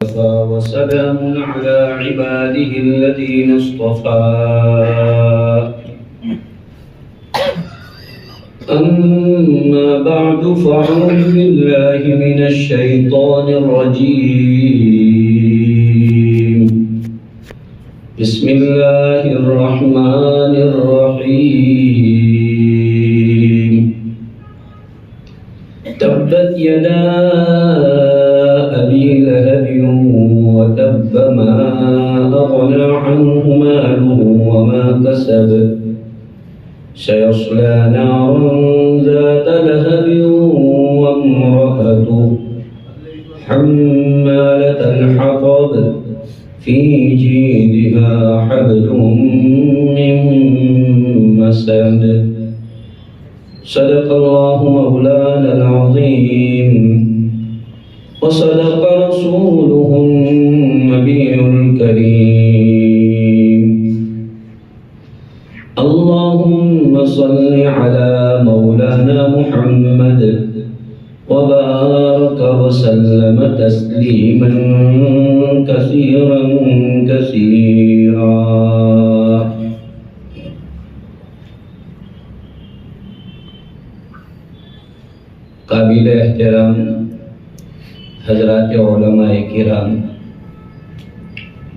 وسلام على عباده الذين اصطفى أما بعد فأعوذ بالله من الشيطان الرجيم بسم الله الرحمن الرحيم تبت يدا أبي لهب وتب ما أغنى عنه ماله وما كسب سيصلى نارا ذات لهب وامرأته حمالة الحطب في جيدها حبل من مسد صدق الله مولانا العظيم وصدق رسوله النبي الكريم اللهم صل على مولانا محمد وبارك وسلم تسليما كثيرا كثيرا قابل احترام حضرات علماء کرام،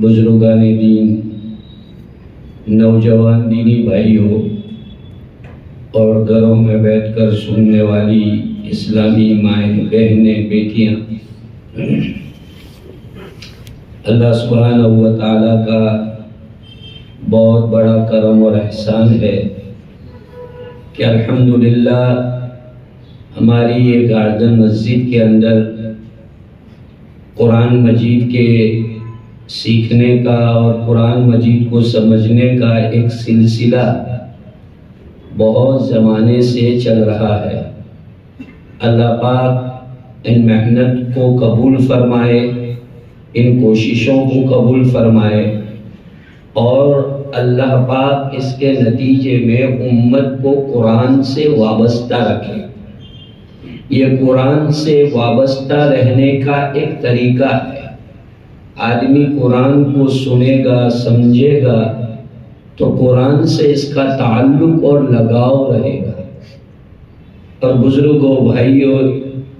بزرگان دین، نوجوان دینی بھائیوں اور گھروں میں بیٹھ کر سننے والی اسلامی مائیں بہنیں بیٹیاں، اللہ سبحانہ و تعالیٰ کا بہت بڑا کرم اور احسان ہے کہ الحمدللہ ہماری یہ گارڈن مسجد کے اندر قرآن مجید کے سیکھنے کا اور قرآن مجید کو سمجھنے کا ایک سلسلہ بہت زمانے سے چل رہا ہے۔ اللہ پاک ان محنت کو قبول فرمائے، ان کوششوں کو قبول فرمائے، اور اللہ پاک اس کے نتیجے میں امت کو قرآن سے وابستہ رکھے۔ یہ قرآن سے وابستہ رہنے کا ایک طریقہ ہے۔ آدمی قرآن کو سنے گا، سمجھے گا تو قرآن سے اس کا تعلق اور لگاؤ رہے گا۔ اور بزرگوں، بھائیوں،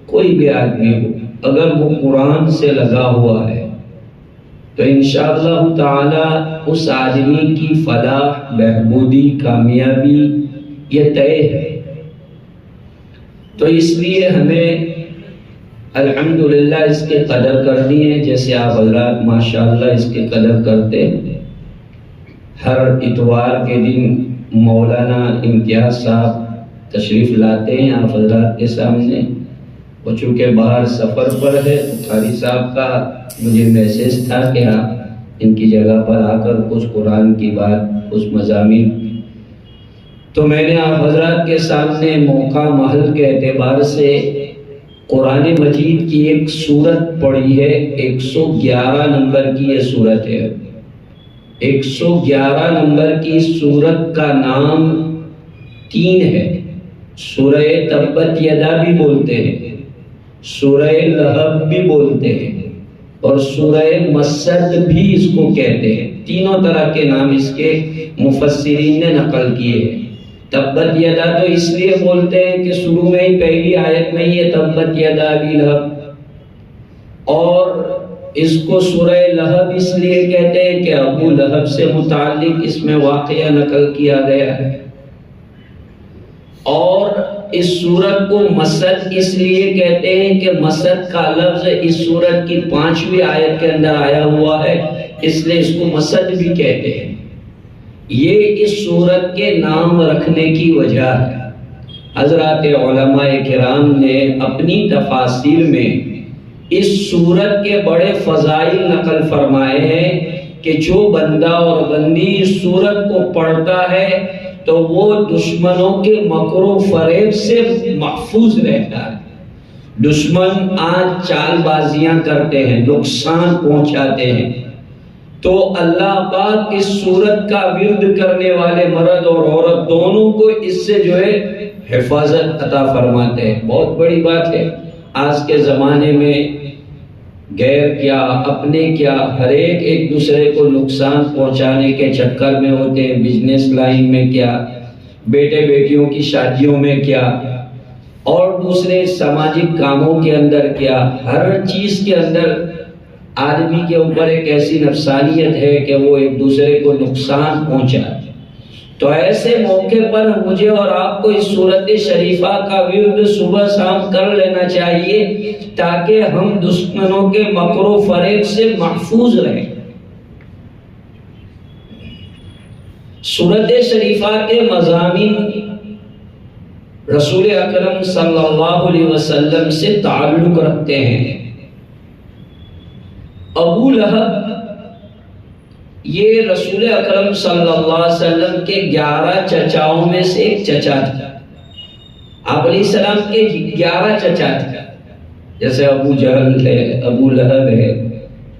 کوئی بھی آدمی ہو، اگر وہ قرآن سے لگا ہوا ہے تو انشاءاللہ تعالی اس آدمی کی فلاح، بہبودی، کامیابی یہ طے ہے۔ تو اس لیے ہمیں الحمدللہ اس کے قدر کرنی ہے، جیسے آپ حضرات ماشاءاللہ اس کے قدر کرتے ہیں۔ ہر اتوار کے دن مولانا امتیاز صاحب تشریف لاتے ہیں آپ حضرات کے سامنے۔ وہ چونکہ باہر سفر پر ہے، قاری صاحب کا مجھے میسیج تھا کہ آپ ان کی جگہ پر آ کر کچھ قرآن کی بات، کچھ مضامین، تو میں نے آپ حضرات کے سامنے موقع محل کے اعتبار سے قرآن مجید کی ایک سورت پڑھی ہے۔ 111 نمبر کی یہ سورت ہے۔ 111 نمبر کی سورت کا نام 3 ہے۔ سورہ تبت یدا بھی بولتے ہیں، سورہ لہب بھی بولتے ہیں، اور سورہ مسد بھی اس کو کہتے ہیں۔ تینوں طرح کے نام اس کے مفسرین نے نقل کیے ہیں۔ تبت یدا تو اس لیے بولتے ہیں کہ شروع میں ہی پہلی آیت میں یہ تبت یدا ابی لہب، اور اس کو سورہ لہب اس لیے کہتے ہیں کہ ابو لہب سے متعلق اس میں واقعہ نقل کیا گیا ہے، اور اس سورت کو مسد اس لیے کہتے ہیں کہ مسد کا لفظ اس سورت کی 5ویں آیت کے اندر آیا ہوا ہے، اس لیے اس کو مسد بھی کہتے ہیں۔ یہ اس سورت کے نام رکھنے کی وجہ ہے۔ حضرات علماء کرام نے اپنی تفاسیر میں اس سورت کے بڑے فضائل نقل فرمائے ہیں کہ جو بندہ اور بندی اس سورت کو پڑھتا ہے تو وہ دشمنوں کے مکر و فریب سے محفوظ رہتا ہے۔ دشمن آج چال بازیاں کرتے ہیں، نقصان پہنچاتے ہیں، تو اللہ پاک اس سورت کا ورد کرنے والے مرد اور عورت دونوں کو اس سے جو ہے حفاظت عطا فرماتے ہیں۔ بہت بڑی بات ہے۔ آج کے زمانے میں غیر کیا اپنے کیا ہر ایک دوسرے کو نقصان پہنچانے کے چکر میں ہوتے ہیں، بزنس لائن میں کیا، بیٹے بیٹیوں کی شادیوں میں کیا، اور دوسرے سماجی کاموں کے اندر کیا، ہر چیز کے اندر آدمی کے اوپر ایک ایسی نفسانیت ہے کہ وہ ایک دوسرے کو نقصان پہنچائے۔ تو ایسے موقع پر مجھے اور آپ کو اس سورت شریفہ کا ورد صبح شام کر لینا چاہیے تاکہ ہم دشمنوں کے مکر و فریب سے محفوظ رہیں۔ سورت شریفہ کے مضامین رسول اکرم صلی اللہ علیہ وسلم سے تعلق رکھتے ہیں۔ ابو لہب یہ رسول اکرم صلی اللہ علیہ وسلم کے 11 چچاؤں میں سے ایک چچا تھا۔ آپ علیہ السلام کے 11 چچا تھے، جیسے ابو جہل ہے، ابو لہب ہے،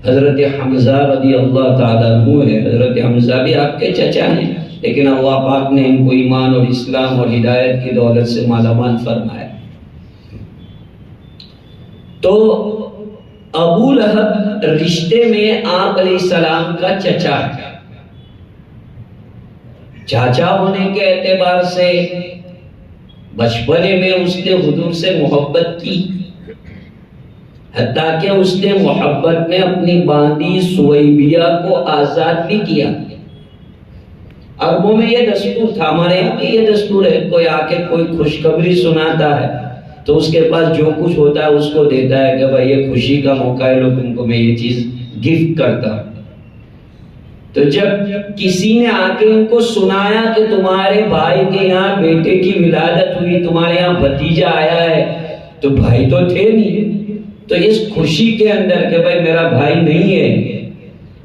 حضرت حمزہ رضی اللہ تعالیٰ عنہ ہے۔ حضرت حمزہ بھی آپ کے چچا ہیں، لیکن اللہ پاک نے ان کو ایمان اور اسلام اور ہدایت کی دولت سے مالا مال فرمایا۔ تو ابو لہب رشتے میں آپ علیہ السلام کا چچا ہے۔ چاچا ہونے کے اعتبار سے بچپنے میں اس نے حضور سے محبت کی، حتیٰ کہ اس نے محبت میں اپنی باندی سویبیہ کو آزاد بھی کیا۔ عربوں میں یہ دستور تھا، ہمارے یہاں بھی یہ دستور ہے، کوئی آ کے کوئی خوشخبری سناتا ہے تو اس کے پاس جو کچھ ہوتا ہے اس کو دیتا ہے کہ بھائی یہ خوشی کا موقع ہے، لوگ تم کو میں یہ چیز گفٹ کرتا ہوں۔ تو جب کسی نے آ کے ان کو سنایا کہ تمہارے بھائی کے یہاں بیٹے کی ولادت ہوئی، تمہارے یہاں بھتیجا آیا ہے، تو بھائی تو تھے نہیں، تو اس خوشی کے اندر کہ بھائی میرا بھائی نہیں ہے،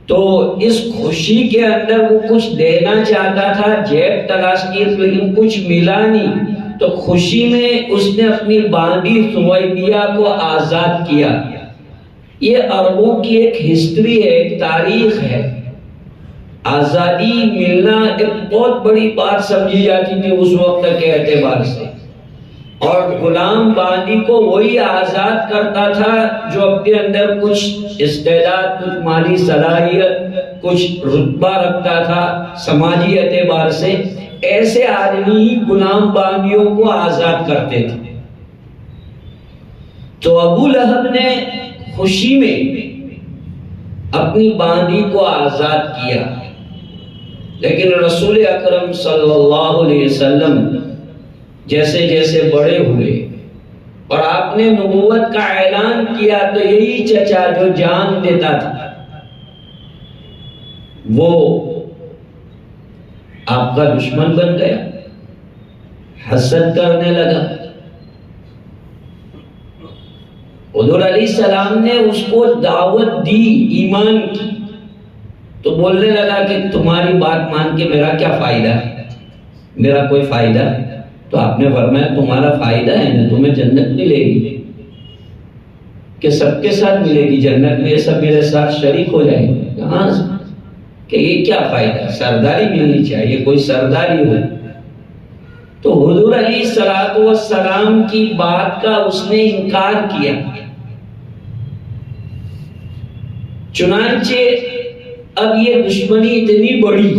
تو اس خوشی کے اندر وہ کچھ دینا چاہتا تھا، جیب تلاش کی لیکن کچھ ملا نہیں، تو خوشی میں اس نے اپنی باندی سویبیہ کو آزاد کیا۔ یہ عربوں کی ایک ہسٹری ہے، ایک تاریخ ہے۔ آزادی ملنا ایک بہت بڑی بات سمجھی جاتی تھی اس وقت کے اعتبار سے، اور غلام باندی کو وہی آزاد کرتا تھا جو اپنے اندر کچھ استعداد، کچھ مالی صلاحیت، کچھ رتبہ رکھتا تھا سماجی اعتبار سے۔ ایسے آدمی ہی غلام باندیوں کو آزاد کرتے تھے۔ تو ابو لہب نے خوشی میں اپنی باندی کو آزاد کیا، لیکن رسول اکرم صلی اللہ علیہ وسلم جیسے جیسے بڑے ہوئے اور آپ نے نبوت کا اعلان کیا، تو یہی چچا جو جان دیتا تھا وہ آپ کا دشمن بن گیا، حسد کرنے لگا۔ حضور علیہ السلام نے اس کو دعوت دی ایمان کی، تو بولنے لگا کہ تمہاری بات مان کے میرا کیا فائدہ ہے، میرا کوئی فائدہ ہے؟ تو آپ نے فرمایا تمہارا فائدہ ہے نا، تمہیں جنت ملے گی، کہ سب کے ساتھ ملے گی جنت میں، یہ سب میرے ساتھ شریک ہو جائیں گے۔ کہاں سے کہ یہ کیا فائدہ، سرداری ملنی چاہیے، کوئی سرداری ہو۔ تو حضور علیہ السلام کی بات کا اس نے انکار کیا۔ چنانچہ اب یہ دشمنی اتنی بڑی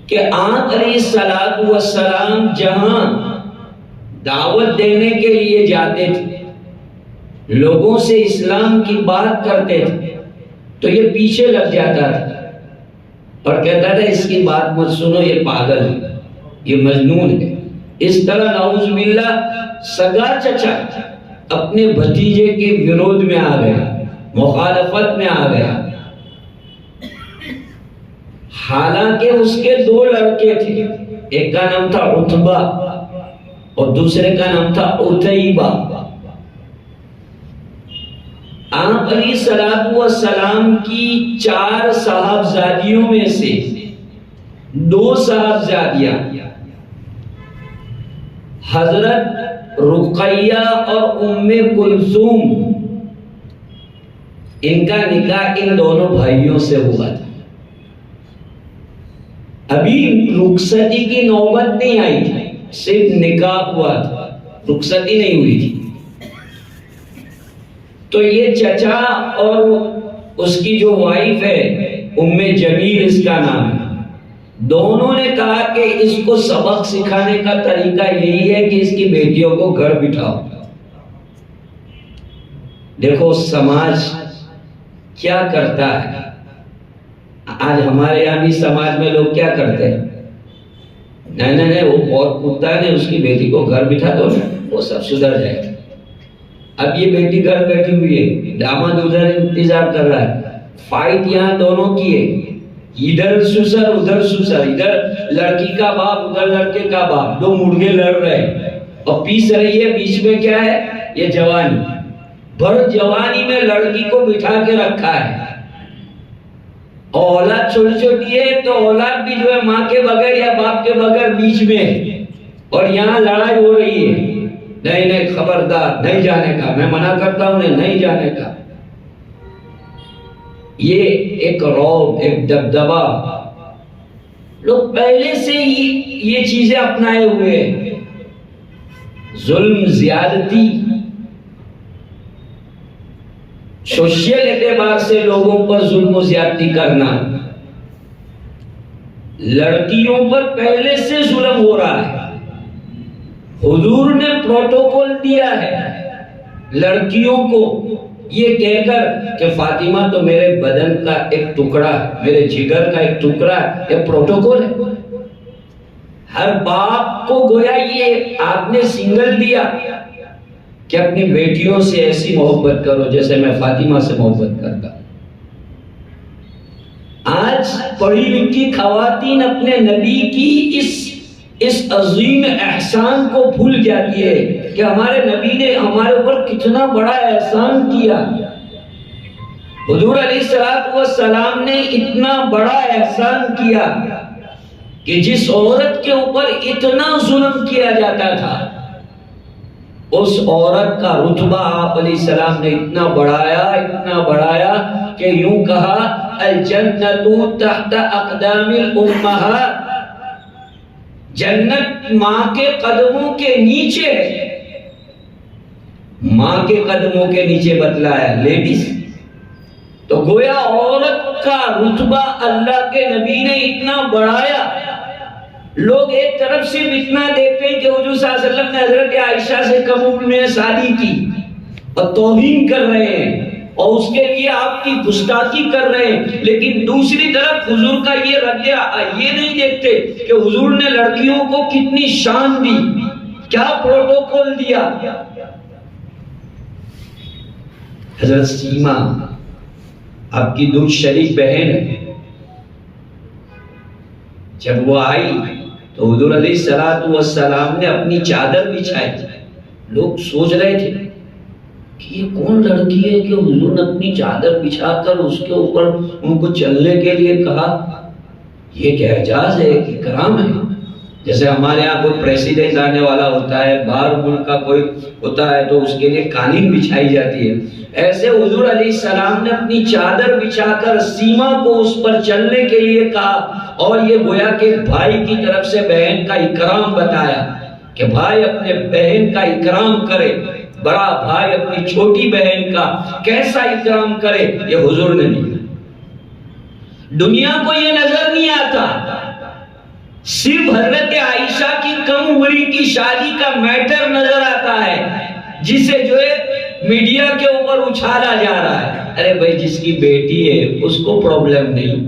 کہ آقا علیہ السلام جہاں دعوت دینے کے لیے جاتے تھے، لوگوں سے اسلام کی بات کرتے تھے، تو یہ پیچھے لگ جاتا تھا اور کہتا تھا اس کی بات مت سنو، یہ پاگل ہے، یہ مجنون ہے۔ اس طرح نعوذ باللہ سگا چچا اپنے بھتیجے کے ورود میں آ گیا، مخالفت میں آ گیا، حالانکہ اس کے 2 لڑکے تھے، ایک کا نام تھا عتبہ اور دوسرے کا نام تھا عتیبہ۔ آپ علیہ السلام کی 4 صاحبزادیوں میں سے 2 صاحبزادیاں حضرت رقیہ اور ام کلثوم، ان کا نکاح ان دونوں بھائیوں سے ہوا تھا۔ ابھی رخصتی کی نوبت نہیں آئی تھی، صرف نکاح ہوا تھا، رخصتی نہیں ہوئی تھی۔ تو یہ چچا اور اس کی جو وائف ہے ام جمیل اس کا نام ہے، دونوں نے کہا کہ اس کو سبق سکھانے کا طریقہ یہی ہے کہ اس کی بیٹیوں کو گھر بٹھاؤ۔ دیکھو سماج کیا کرتا ہے، آج ہمارے یہاں بھی سماج میں لوگ کیا کرتے ہیں، نہیں وہ بہت کتا ہے، اس کی بیٹی کو گھر بٹھا دو نا وہ سب سدھر جائے گا۔ اب یہ بیٹی گھر بیٹھی ہوئی ہے، داماد ادھر انتظار کر رہا ہے، فائٹ یہاں دونوں کی ہے، ادھر سسر ادھر سسر، ادھر لڑکی کا باپ ادھر لڑکے کا باپ، دو مرغے لڑ رہے ہیں اور پیس رہی ہے، بیچ میں کیا ہے، یہ جوانی، بھر جوانی میں لڑکی کو بٹھا کے رکھا ہے، اولاد چھوٹی چھوٹی ہے تو اولاد بھی جو ہے ماں کے بغیر یا باپ کے بغیر بیچ میں ہے، اور یہاں لڑائی ہو رہی ہے، نہیں خبردار نہیں جانے کا، میں منع کرتا ہوں نہیں جانے کا۔ یہ ایک رعب، ایک دبدبا، لوگ پہلے سے ہی یہ چیزیں اپنائے ہوئے ہیں، ظلم، زیادتی، سوشل اعتبار سے لوگوں پر ظلم و زیادتی کرنا، لڑکیوں پر پہلے سے ظلم ہو رہا ہے۔ حضور نے پروٹوکول دیا ہے لڑکیوں کو یہ کہہ کر کہ فاطمہ تو میرے بدن کا ایک ٹکڑا ہے، میرے جگر کا ایک ٹکڑا ہے، یہ پروٹوکول ہے۔ ہر باپ کو گویا یہ آپ نے سنگل دیا کہ اپنی بیٹیوں سے ایسی محبت کرو جیسے میں فاطمہ سے محبت کرتا۔ آج پڑھی لکھی خواتین اپنے نبی کی اس عظیم احسان کو بھول جاتی ہے کہ ہمارے نبی نے ہمارے اوپر کتنا بڑا احسان کیا۔ حضور علیہ السلام نے اتنا بڑا احسان کیا کہ جس عورت کے اوپر اتنا ظلم کیا جاتا تھا اس عورت کا رتبہ آپ علیہ السلام نے اتنا بڑھایا کہ یوں کہا الجنت تحت اقدام الامہات، جنت ماں کے قدموں کے نیچے ہے، ماں کے قدموں کے نیچے بتلایا لیڈیز۔ تو گویا عورت کا رتبہ اللہ کے نبی نے اتنا بڑھایا۔ لوگ ایک طرف سے اتنا دیکھتے ہیں کہ حضور صلی اللہ علیہ وسلم نے حضرت عائشہ سے کم عمر میں شادی کی اور توہین کر رہے ہیں اور اس کے لیے آپ کی گستاخی کر رہے ہیں، لیکن دوسری طرف حضور کا یہ ردیہ یہ نہیں دیکھتے کہ حضور نے لڑکیوں کو کتنی شان دی، کیا پروٹوکول دیا۔ حضرت سیما آپ کی دودھ شریف بہن ہے، جب وہ آئی تو حضور علیہ السلام نے اپنی چادر بچھائی۔ لوگ سوچ رہے تھے کہ یہ کون لڑکی ہے کہ حضور نے اپنی چادر بچھا کر اس کے اوپر ان کو چلنے کے لیے کہا۔ یہ ایک اعجاز ہے، ایک اکرام ہے۔ جیسے ہمارے یہاں کوئی پریسیڈنٹ آنے والا ہوتا ہے، باہر ملک کا کوئی ہوتا ہے تو اس کے لیے قالین بچھائی جاتی ہے، ایسے حضور علیہ السلام نے اپنی چادر بچھا کر سیما کو اس پر چلنے کے لیے کہا، اور یہ گویا کہ بھائی کی طرف سے بہن کا اکرام بتایا کہ بھائی اپنے بہن کا اکرام کرے، بڑا بھائی اپنی چھوٹی بہن کا کیسا اکرام کرے، یہ حضور نے دیا۔ دنیا کو یہ نظر نہیں آتا، صرف حضرت عائشہ کی کم عمری کی شادی کا میٹر نظر آتا ہے، جسے جو ہے میڈیا کے اوپر اچھالا جا رہا ہے۔ ارے بھائی جس کی بیٹی ہے اس کو پرابلم نہیں،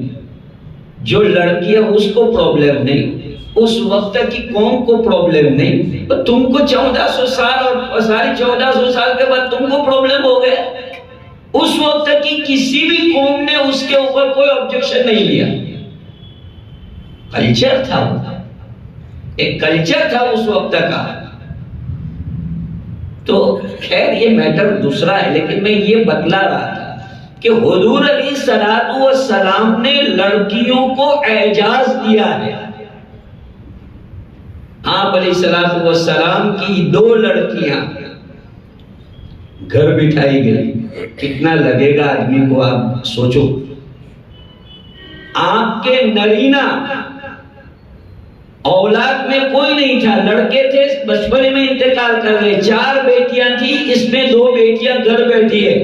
جو لڑکی ہے اس کو پرابلم نہیں، اس وقت کی قوم کو پرابلم نہیں، تم کو 1400 سال اور ساری 1400 سال کے بعد تم کو پرابلم ہو گیا۔ اس وقت کی کسی بھی قوم نے اس کے اوپر کوئی آبجیکشن نہیں لیا۔ کلچر تھا، ایک کلچر تھا اس وقت کا۔ تو خیر یہ میٹر دوسرا ہے، لیکن میں یہ بتلا رہا تھا کہ حضور علیہ السلام نے لڑکیوں کو اعجاز دیا ہے۔ آپ علیہ السلام کی 2 لڑکیاں گھر بٹھائی گئی، کتنا لگے گا آدمی کو، آپ سوچو۔ آپ کے نرینہ اولاد میں کوئی نہیں تھا، لڑکے تھے بچپنے میں انتقال کر گئے، 4 بیٹیاں تھیں، اس میں 2 بیٹیاں گھر بیٹھی ہے،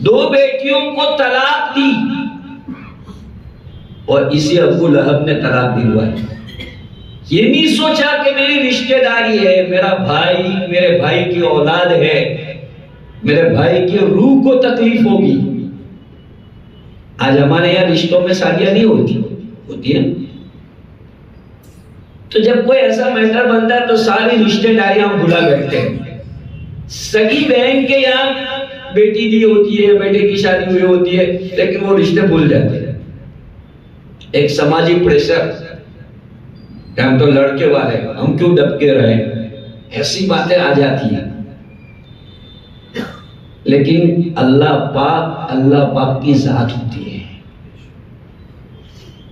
2 بیٹیوں کو طلاق دی اور اسی ابو لہب نے طلاق دلوائی۔ یہ نہیں سوچا کہ میری رشتہ داری ہے، میرا بھائی، میرے بھائی کی اولاد ہے، میرے بھائی کی روح کو تکلیف ہوگی۔ آج ہمارے یہاں رشتوں میں شادیاں نہیں ہوتی ہیں، تو جب کوئی ایسا میٹر بنتا ہے تو ساری رشتہ داریاں ہم بھلا بیٹھتے ہیں۔ سگی بہن کے یہاں بیٹی دی ہوتی ہے، بیٹے کی شادی ہوئی ہوتی ہے، لیکن وہ رشتے بھول جاتے ہیں۔ ایک سماجی پریشر کہ ہم تو لڑکے والے، ہم کیوں دب کے رہے، ایسی باتیں آ جاتی ہیں۔ لیکن اللہ پاک کی ذات ہوتی ہے۔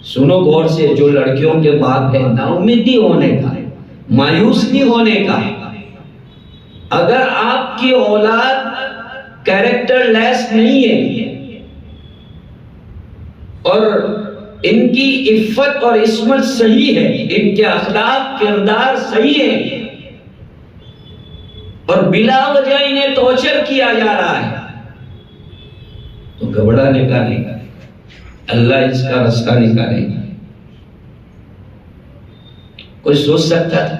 سنو غور سے، جو لڑکیوں کے باپ ہے، نا امیدی ہونے کا، مایوس نہیں ہونے کا۔ اگر آپ کی اولاد کیریکٹر لیس نہیں ہے اور ان کی عفت اور عصمت صحیح ہے، ان کے اخلاق کردار صحیح ہے، اور بلا وجہ انہیں ٹارچر کیا جا رہا ہے، تو گھبرانے کا نہیں، اللہ اس کا راستہ نکالے گا۔ کوئی سوچ سکتا تھا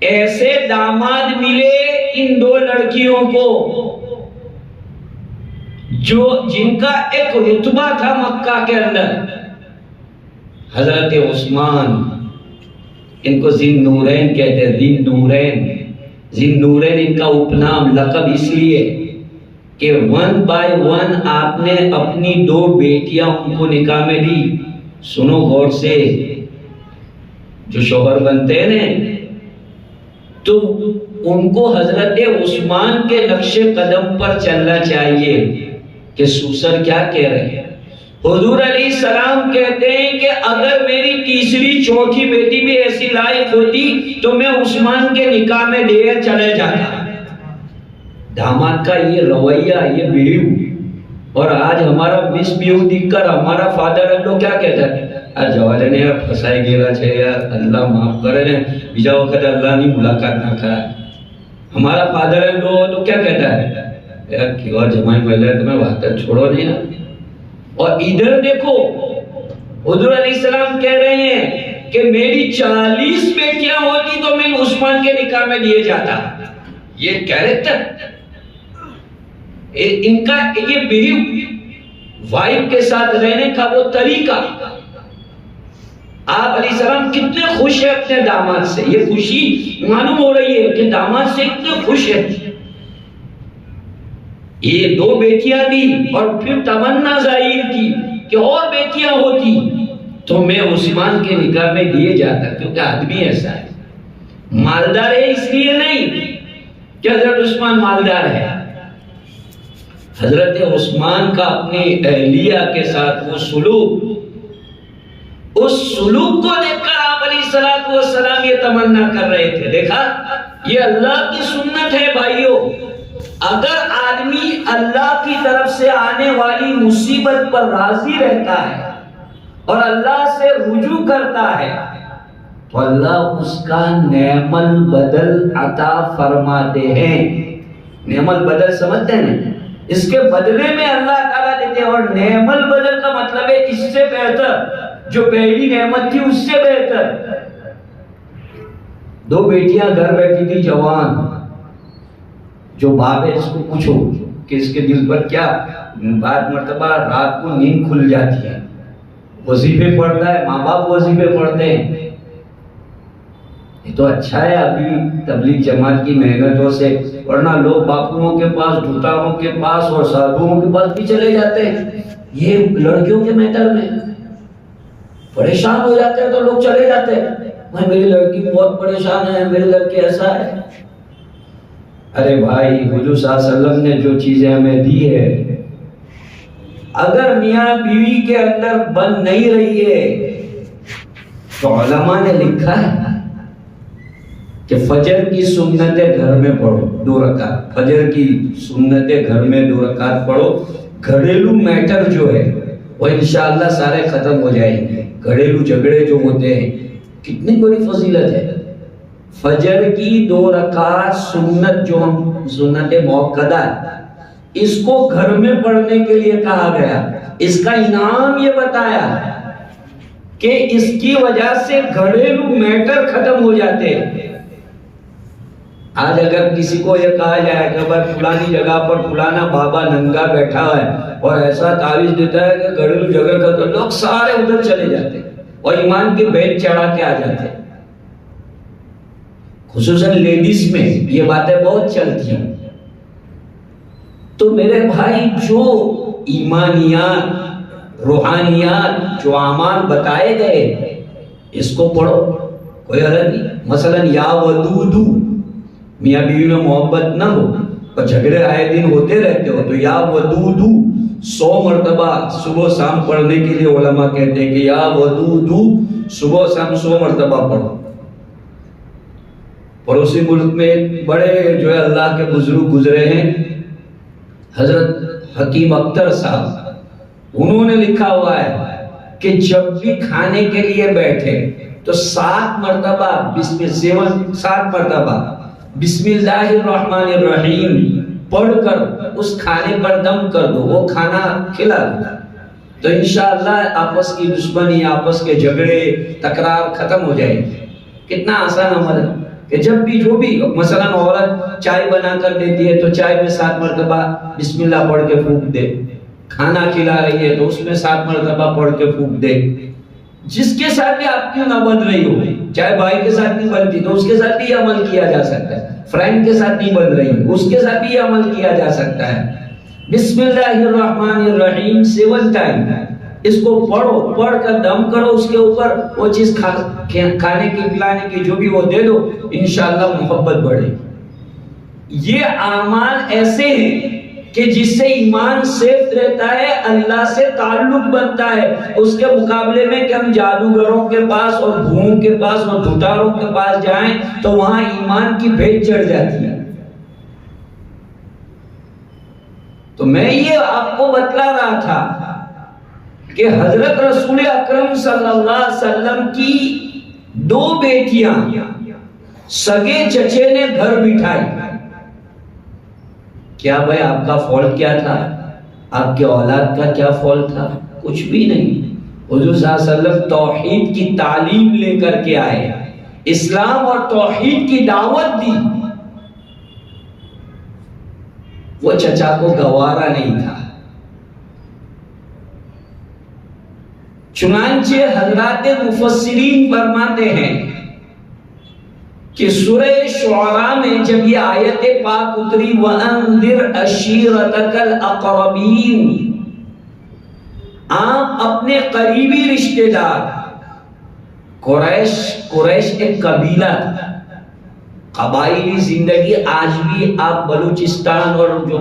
ایسے داماد ملے ان 2 لڑکیوں کو جن کا ایک رتبہ تھا مکہ کے اندر؟ حضرت عثمان، ان کو ذی النورین کہتے ہیں، ذی النورین ان کا اپنام، لقب اس لیے کہ 1 بائی 1 آپ نے اپنی 2 بیٹیاں ان کو نکاح میں دی۔ سنو غور سے، جو شوہر بنتے ہیں نا، تو ان کو حضرت عثمان کے نقش قدم پر چلنا چاہیے کہ سوسر کیا کہہ رہے ہیں۔ حضور علیہ السلام کہتے ہیں کہ اگر میری تیسری چوتھی بیٹی بھی ایسی لائق ہوتی تو میں عثمان کے نکاح میں لے چلے جاتا۔ داماد کا یہ رویہ، یہ بہیو، اور آج ہمارا مس بہیو دیکھ کر ہمارا فادر اللہ کیا کہتا ہے؟ جوالے نے یار پھنسائی گیلا چھے یار، اللہ معاف کرے نے، بیجا وقت اللہ نہیں ملاقات نہ کرا۔ ہمارا فادر اللہ تو کیا کہتا ہے؟ یار کیوں جمائی ملے تمہیں وقت چھوڑو نہیں یار۔ اور ادھر دیکھو، حضور علیہ السلام کہہ رہے ہیں کہ میری 40 بیٹیاں ہوتی تو میں عثمان کے نکاح میں لیے جاتا۔ یہ کیریکٹر، ان کا یہ بہیو، وائف کے ساتھ رہنے کا وہ طریقہ۔ آپ علیہ السلام کتنے خوش ہیں اپنے داماد سے، یہ خوشی معلوم ہو رہی ہے کہ داماد سے اتنے خوش ہیں۔ یہ 2 بیٹیاں دی اور پھر تمنا ظاہر کی کہ اور بیٹیاں ہوتی تو میں عثمان کے نکاح میں لیے جاتا، کیونکہ آدمی ایسا ہے، مالدار ہے اس لیے نہیں کہ حضرت عثمان مالدار ہے۔ حضرت عثمان کا اپنی اہلیہ کے ساتھ وہ سلوک، اس سلوک کو دیکھ کر آپ علیہ السلام یہ تمنا کر رہے تھے۔ دیکھا، یہ اللہ کی سنت ہے بھائیوں۔ اگر آدمی اللہ کی طرف سے آنے والی مصیبت پر راضی رہتا ہے اور اللہ سے رجوع کرتا ہے تو اللہ اس کا نعم البدل عطا فرماتے ہیں۔ نعم البدل سمجھتے ہیں؟ اس کے بدلے میں اللہ تعالیٰ دیتے ہیں، اور نعم البدل کا مطلب ہے اس سے بہتر، جو پہلی نعمت تھی اس سے بہتر۔ 2 بیٹیاں گھر بیٹھی تھی جوان، جو باپ ہے اس کو پوچھو کہ اس کے دل پر کیا، بعد مرتبہ رات کو نیند کھل جاتی ہے، وظیفے پڑھتا ہے، ماں باپ وظیفے پڑھتے ہیں۔ یہ تو اچھا ہے ابھی تبلیغ جماعت کی محنتوں سے، ورنہ لوگ باپوؤں کے پاس، ڈھوٹاؤں کے پاس اور سادھوؤں کے پاس بھی چلے جاتے ہیں۔ یہ لڑکیوں کے میٹر میں پریشان ہو جاتے ہیں تو لوگ چلے جاتے ہیں، میری لڑکی بہت پریشان ہے، میری لڑکی ایسا ہے۔ ارے بھائی، حضور صلی اللہ علیہ وسلم نے جو چیزیں ہمیں دی ہے، اگر میاں بیوی کے اندر بن نہیں رہی ہے تو علماء نے لکھا ہے کہ فجر کی سنتیں گھر میں پڑھو 2 رکعت، فجر کی سنتیں گھر میں 2 رکعت پڑھو۔ گھریلو میٹر جو ہے وہ انشاءاللہ سارے ختم ہو جائیں گے۔ گھریلو جھگڑے جو ہوتے ہیں، کتنی بڑی فضیلت ہے۔ فجر کی 2 رکعت سنت جو ہم سنت موقدہ، اس کو گھر میں پڑھنے کے لیے کہا گیا، اس کا انعام یہ بتایا کہ اس کی وجہ سے گھریلو میٹر ختم ہو جاتے ہیں۔ آج اگر کسی کو یہ کہا جائے کہ بھائی فلانی جگہ پر فلانا بابا ننگا بیٹھا ہے اور ایسا تعویذ دیتا ہے کہ گھریلو جھگڑے کا، تو لوگ سارے ادھر چلے جاتے اور ایمان کی بھیٹ چڑھا کے آ جاتے۔ خصوصاً لیڈیز میں یہ باتیں بہت چلتی ہیں۔ تو میرے بھائی، جو ایمانیات، روحانیات، جو اعمال بتائے گئے، اس کو پڑھو، کوئی حرج نہیں۔ مثلا یا ودودو، میاں بیوی میں محبت نہ ہو اور جھگڑے آئے دن ہوتے رہتے ہو، تو یا ودودو 100 مرتبہ صبح شام پڑھنے کے لیے علماء کہتے ہیں کہ یا ودودو صبح شام 100 مرتبہ پڑھو۔ پڑوسی ملک میں ایک بڑے جو ہے اللہ کے بزرگ گزرے ہیں، حضرت حکیم اختر صاحب، انہوں نے لکھا ہوا ہے کہ جب بھی کھانے کے لیے بیٹھے تو 7 مرتبہ 7 مرتبہ بسم اللہ الرحمن الرحیم پڑھ کر اس کھانے پر دم کر دو، وہ کھانا کھلا دو، تو انشاءاللہ آپس کی دشمنی، آپس کے جھگڑے، تکرار ختم ہو جائے گی۔ کتنا آسان عمل ہے کہ جب بھی جو بھی، مثلا عورت چائے بنا کر دیتی ہے تو چائے میں 7 مرتبہ بسم اللہ پڑھ کے پھونک دے، کھانا کھلا رہی ہے تو اس میں 7 مرتبہ پڑھ کے پھونک دے۔ جس کے ساتھ بھی آپ کیوں نہ بن رہی ہو، چاہے بھائی کے ساتھ نہیں بنتی تو اس کے ساتھ بھی یہ عمل کیا جا سکتا ہے، فرینڈ کے ساتھ نہیں بن رہی اس کے ساتھ بھی یہ عمل کیا جا سکتا ہے۔ بسم اللہ الرحمن الرحیم 7 ٹائم اس کو پڑھو، پڑھ کر دم کرو، اس کے اوپر وہ چیز کھانے کی پلانے کی جو بھی وہ دے دو، انشاءاللہ محبت بڑھے گی۔ یہ اعمال ایسے ہیں کہ جس سے ایمان سیف رہتا ہے، اللہ سے تعلق بنتا ہے۔ اس کے مقابلے میں کہ ہم جادوگروں کے پاس اور بھوؤں کے پاس اور دھتاروں کے پاس جائیں تو وہاں ایمان کی بھیٹ چڑھ جاتی ہے۔ تو میں یہ آپ کو بتلا رہا تھا کہ حضرت رسول اکرم صلی اللہ علیہ وسلم کی 2 بیٹیاں سگے چچے نے گھر بٹھائی۔ کیا بھائی آپ کا فالٹ کیا تھا؟ آپ کے اولاد کا کیا فالٹ تھا؟ کچھ بھی نہیں۔ حضور صلی اللہ علیہ وسلم توحید کی تعلیم لے کر کے آئے، اسلام اور توحید کی دعوت دی، وہ چچا کو گوارا نہیں تھا۔ چنانچہ حضرات مفسرین فرماتے ہیں کہ سورہ شعراء میں جب یہ آیت پاک اتری وَأَنذِرْ عَشِيرَتَكَ الْأَقْرَبِينَ، آپ اپنے قریبی رشتہ دار، قریش ایک قبیلہ تھا، قبائلی زندگی آج بھی آپ بلوچستان اور جو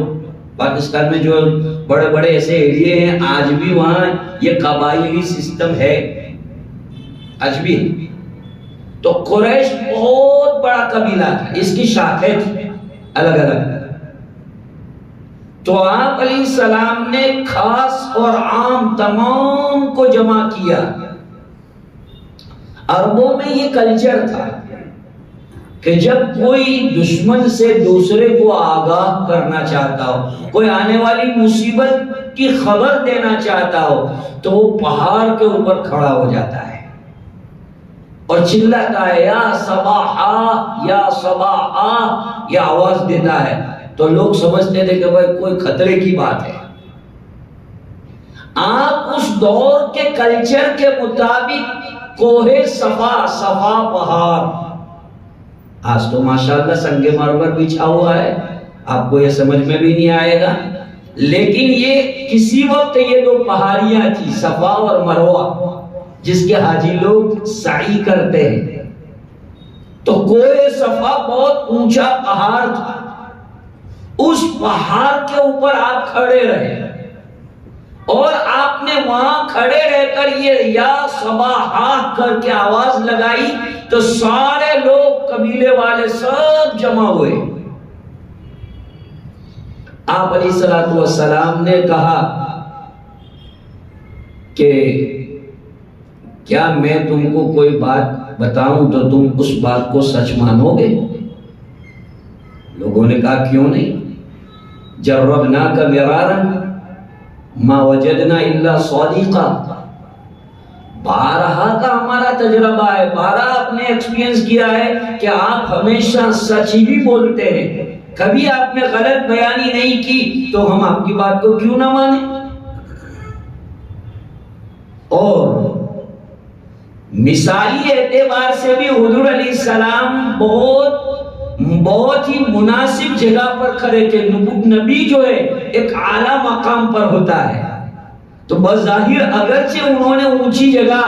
پاکستان میں جو بڑے بڑے ایسے ایریے ہیں، آج بھی وہاں یہ قبائلی سسٹم ہے، آج بھی۔ تو قریش بہت بڑا قبیلہ تھا، اس کی شاخیں تھیں الگ الگ۔ تو آپ علیہ السلام نے خاص اور عام تمام کو جمع کیا۔ عربوں میں یہ کلچر تھا کہ جب کوئی دشمن سے دوسرے کو آگاہ کرنا چاہتا ہو، کوئی آنے والی مصیبت کی خبر دینا چاہتا ہو، تو وہ پہاڑ کے اوپر کھڑا ہو جاتا ہے اور چلاتا ہے یا صباحا یا صباحا، یہ آواز دیتا ہے۔ تو لوگ سمجھتے تھے کہ بھائی کوئی خطرے کی بات ہے۔ آپ اس دور کے کلچر کے مطابق کوہ صفا پہاڑ، آج تو ماشاءاللہ سنگ مرمر بچھا ہوا ہے، آپ کو یہ سمجھ میں بھی نہیں آئے گا، لیکن یہ کسی وقت یہ 2 پہاڑیاں تھی، صفا اور مروہ، جس کے حاجی لوگ سعی کرتے ہیں۔ تو کوہ صفا بہت اونچا پہاڑ تھا، اس پہاڑ کے اوپر آپ کھڑے رہے اور آپ نے وہاں کھڑے رہ کر یہ یا صباحا کر کے آواز لگائی، تو سارے لوگ قبیلے والے سب جمع ہوئے۔ آپ علیہ السلام نے کہا کہ کیا میں تم کو کوئی بات بتاؤں تو تم اس بات کو سچ مانو گے؟ لوگوں نے کہا کیوں نہیں؟ جربناک مرارا ما وجدنا الا صادقا، بارہا کا ہمارا تجربہ ہے، بارہا اپنے ایکسپیرینس کیا ہے کہ آپ ہمیشہ سچ ہی بولتے ہیں، کبھی آپ نے غلط بیانی نہیں کی، تو ہم آپ کی بات کو کیوں نہ مانیں؟ اور مثالی اعتبار سے بھی حضور علیہ السلام بہت ہی مناسب جگہ پر کھڑے تھے۔ نبی جو ہے ایک اعلیٰ مقام پر ہوتا ہے، تو بظاہر اگرچہ انہوں نے اونچی جگہ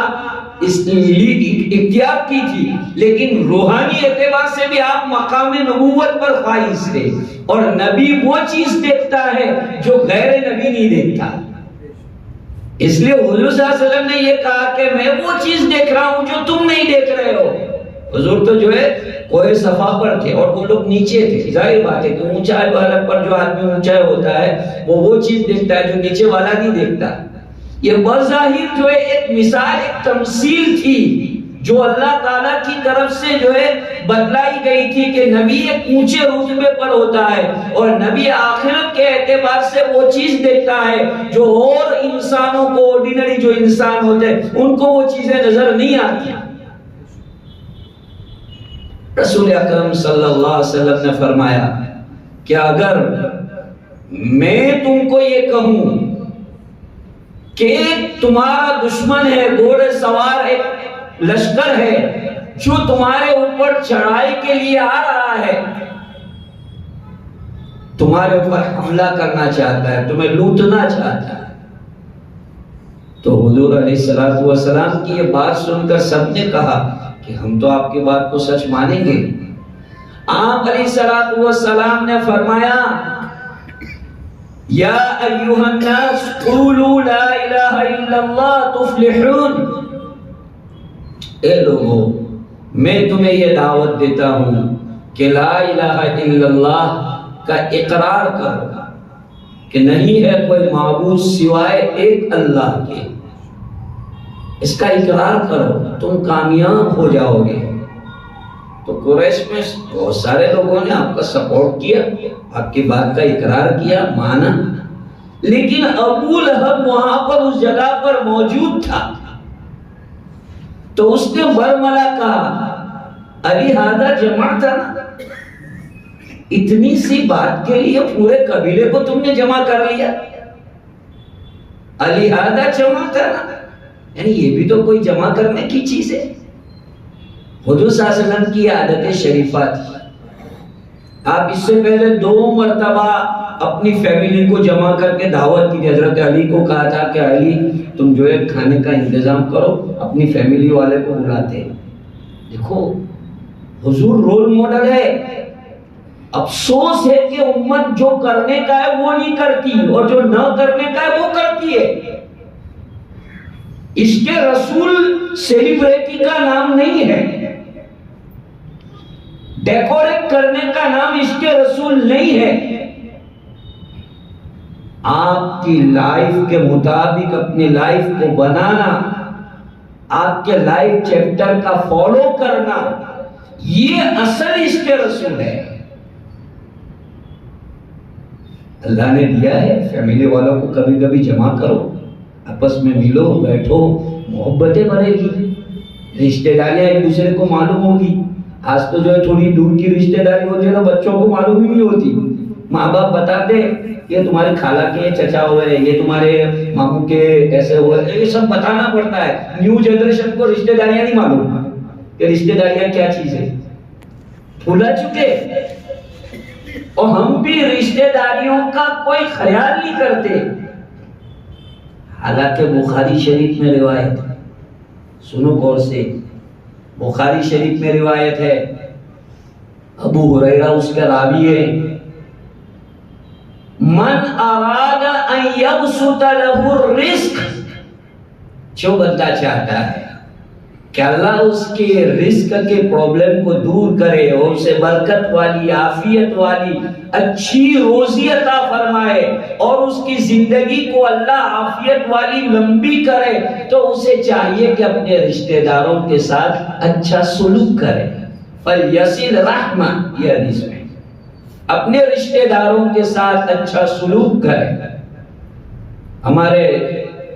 اختیار کی تھی، لیکن روحانی اعتبار سے بھی آپ مقام نبوت پر فائز تھے، اور نبی وہ چیز دیکھتا ہے جو غیر نبی نہیں دیکھتا۔ اس لیے حضور صلی اللہ علیہ وسلم نے یہ کہا کہ میں وہ چیز دیکھ رہا ہوں جو تم نہیں دیکھ رہے ہو۔ حضور تو جو ہے کوہ صفا پر تھے اور وہ لوگ نیچے تھے، ظاہر بات ہے کہ اونچائی والا پر جو آدمی اونچائی ہوتا ہے وہ چیز دیکھتا ہے جو نیچے والا نہیں دیکھتا۔ یہ بظاہر جو ہے ایک مثال، ایک تمثیل تھی جو اللہ تعالیٰ کی طرف سے جو ہے بتلائی گئی تھی کہ نبی ایک اونچے رتبے پر ہوتا ہے، اور نبی آخرت کے اعتبار سے وہ چیز دیکھتا ہے جو اور انسانوں کو، آرڈینری جو انسان ہوتے ہیں ان کو وہ چیزیں نظر نہیں آتی۔ رسول اکرم صلی اللہ علیہ وسلم نے فرمایا کہ اگر میں تم کو یہ کہوں کہ تمہارا دشمن ہے، گھوڑے سوار ایک لشکر ہے جو تمہارے اوپر چڑھائی کے لیے آ رہا ہے، تمہارے اوپر حملہ کرنا چاہتا ہے، تمہیں لوٹنا چاہتا ہے، تو حضور علیہ السلام کی یہ بات سن کر سب نے کہا کہ ہم تو آپ کی بات کو سچ مانیں گے۔ آپ علیہ السلام نے فرمایا یا ایھا الناس قولوا لا الہ الا اللہ تفلحون، اے لوگو میں تمہیں یہ دعوت دیتا ہوں کہ لا الہ الا اللہ کا اقرار کرو کہ نہیں ہے کوئی معبود سوائے ایک اللہ کے، اس کا اقرار کرو تم کامیاب ہو جاؤ گے۔ تو قریش میں بہت سارے لوگوں نے آپ کا سپورٹ کیا، آپ کی بات کا اقرار کیا، مانا، لیکن ابو لہب وہاں پر اس جگہ پر موجود تھا، تو اس نے برملا کہا علی ہادہ جمع تھا نا، اتنی سی بات کے لیے پورے قبیلے کو تم نے جمع کر لیا، علی ہادہ جمع تھا نا، یعنی یہ بھی تو کوئی جمع کرنے کی چیز ہے۔ حضور صلی اللہ علیہ وسلم کی عادت شریفہ تھی، آپ اس سے پہلے 2 مرتبہ اپنی فیملی کو جمع کر کے دعوت کی، حضرت علی کو کہا تھا کہ علی تم جو ہے کھانے کا انتظام کرو، اپنی فیملی والے کو بلاتے۔ دیکھو حضور رول ماڈل ہے، افسوس ہے کہ امت جو کرنے کا ہے وہ نہیں کرتی، اور جو نہ کرنے کا ہے وہ کرتی ہے۔ عشق رسول سیلیبریٹی کا نام نہیں ہے، ڈیکوریٹ کرنے کا نام عشق رسول نہیں ہے۔ آپ کی لائف کے مطابق اپنی لائف کو بنانا، آپ کے لائف چیپٹر کا فالو کرنا، یہ اصل عشق رسول ہے۔ اللہ نے دیا ہے، فیملی والوں کو کبھی کبھی جمع کرو، آپس میں ملو بیٹھو، محبتیں بڑھے گی، رشتہ داریاں ایک دوسرے کو معلوم ہوگی۔ آج تو جو ہے تھوڑی دور کی رشتہ داری ہوتی ہے تو بچوں کو معلوم ہی نہیں ہوتی، ماں باپ بتاتے یہ تمہارے خالہ کے چچا ہوئے، یہ تمہارے ماموں کے ایسے ہوئے، یہ سب بتانا پڑتا ہے۔ نیو جنریشن کو رشتہ داریاں نہیں معلوم کہ رشتہ داریاں کیا چیز ہے، بھولا چکے، اور ہم بھی رشتہ داریوں کا کوئی خیال نہیں کرتے۔ حالانکہ بخاری شریف میں روایت ہے، سنو غور سے، بخاری شریف میں روایت ہے، ابو ہریرہ اس کا راوی ہے، من اراد ان یبسط له الرزق، جو بندہ چاہتا ہے کہ اللہ اس کے رزق کے پرابلم کو دور کرے اور اسے برکت والی، عافیت والی اچھی روزی عطا فرمائے اور اس کی زندگی کو اللہ عافیت والی لمبی کرے، تو اسے چاہیے کہ اپنے رشتہ داروں کے ساتھ اچھا سلوک کرے۔ فَلْيَصِلْ رَحْمَةً، یہ حدیث میں اپنے رشتہ داروں کے ساتھ اچھا سلوک کرے۔ ہمارے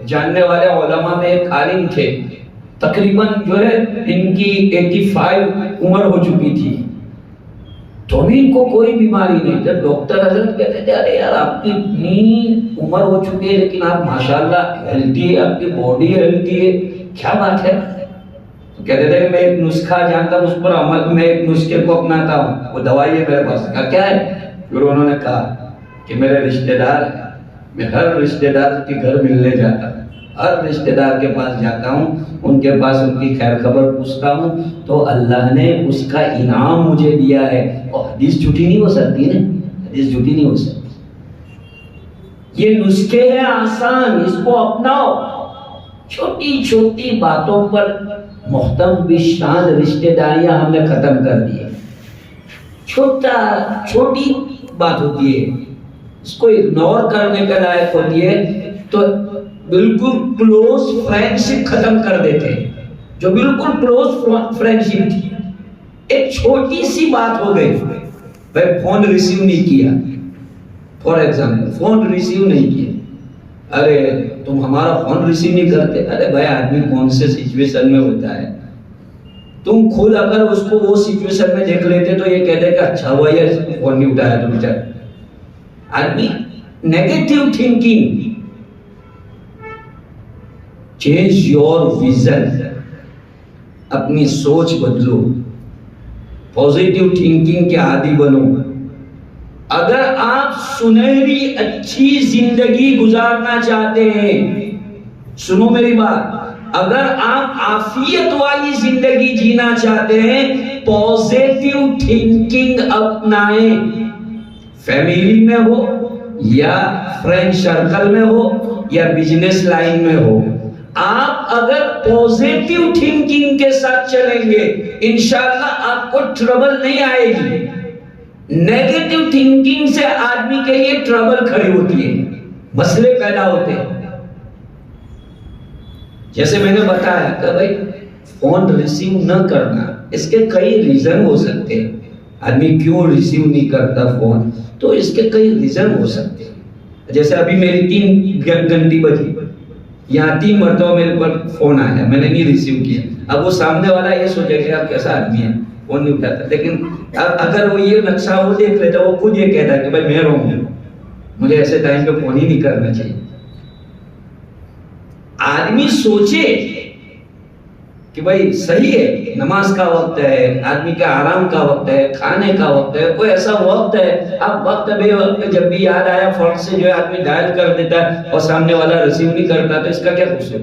جاننے والے علماء میں ایک عالم تھے، تقریباً جو ہے ان کی 85 عمر ہو چکی تھی، تو بھی ان کو کوئی بیماری نہیں۔ جب ڈاکٹر حضرت کہتے تھے ارے یار آپ کی اتنی عمر ہو چکی ہے لیکن آپ ماشاءاللہ ہیلتھی ہے، آپ کی باڈی ہیلتھی ہے، کیا بات ہے؟ تو کہتے تھے کہ میں ایک نسخہ جانتا ہوں، اس پر عمل میں ایک نسخے کو اپناتا ہوں، وہ دوائی ہے میرے پاس۔ کہا کیا ہے؟ پھر انہوں نے کہا کہ میرے رشتہ دار ہیں، میں ہر رشتہ دار کے گھر ملنے جاتا ہوں، ہر رشتہ دار کے پاس جاتا ہوں، ان کے پاس ان کی خیر خبر پوچھتا ہوں، تو اللہ نے اس کا انعام مجھے دیا ہے۔ اور حدیث جھوٹی نہیں ہو سکتی نا، حدیث جھوٹی نہیں ہو سکتی۔ یہ نسخے ہیں آسان، اس کو اپناؤ۔ چھوٹی چھوٹی باتوں پر محترم بشان رشتہ داریاں ہم نے ختم کر دی ہے۔ چھوٹی بات ہوتی ہے، اس کو اگنور کرنے کا لائق ہوتی ہے تو بالکل کلوز فرینڈشپ ختم کر دیتے ہیں، جو بالکل کلوز فرینڈشپ تھی۔ ایک چھوٹی سی بات ہو گئی، بھائی فون ریسیو نہیں کیا، فار ایگزامپل فون ریسیو نہیں کیا، ارے تم ہمارا فون ریسیو نہیں کرتے۔ ارے بھائی آدمی کون سے سچویشن میں ہوتا ہے، تم خود اگر اس کو وہ سچویشن میں دیکھ لیتے تو یہ کہتے کہ اچھا ہوا یہ فون نہیں اٹھایا تم نے۔ آدمی negative thinking, change your vision, اپنی سوچ بدلو، پوزیٹو تھنکنگ کے عادی بنو۔ اگر آپ سنہری اچھی زندگی گزارنا چاہتے ہیں، سنو میری بات، اگر آپ عافیت والی زندگی جینا چاہتے ہیں، پوزیٹو تھنکنگ اپنائیں۔ فیملی میں ہو یا فرینڈ سرکل میں ہو یا بزنس لائن میں ہو، آپ اگر پوزیٹو تھنکنگ کے ساتھ چلیں گے انشاءاللہ آپ کو ٹربل نہیں آئے گی۔ نیگیٹو تھنکنگ سے آدمی کے لیے ٹربل کھڑی ہوتی ہے، مسئلے پیدا ہوتے ہیں۔ جیسے میں نے بتایا کہ بھائی فون ریسیو نہ کرنا، اس کے کئی ریزن ہو سکتے ہیں۔ آدمی کیوں ریسیو نہیں کرتا فون، تو اس کے کئی ریزن ہو سکتے ہیں۔ جیسے ابھی میری 3 گھنٹی بجی، یہاں 3 مرتبہ میرے پر فون آیا، میں نے نہیں ریسیو کیا۔ اب وہ سامنے والا یہ سوچے کہ آپ کیسا آدمی ہے، فون نہیں اٹھاتا، لیکن اگر وہ یہ نقشہ وہ دیکھ لیتا، وہ خود یہ کہتا ہے کہ بھائی میں رہوں گا، مجھے ایسے ٹائم پہ فون ہی نہیں کرنا چاہیے۔ آدمی سوچے کہ بھائی صحیح ہے، نماز کا وقت ہے، آدمی کا آرام کا وقت ہے، کھانے کا وقت ہے، کوئی ایسا وقت ہے، اب وقت بے وقت جب بھی یاد آیا فون سے جو ہے آدمی ڈائل کر دیتا ہے اور سامنے والا ریسیو نہیں کرتا، تو اس کا کیا قصور؟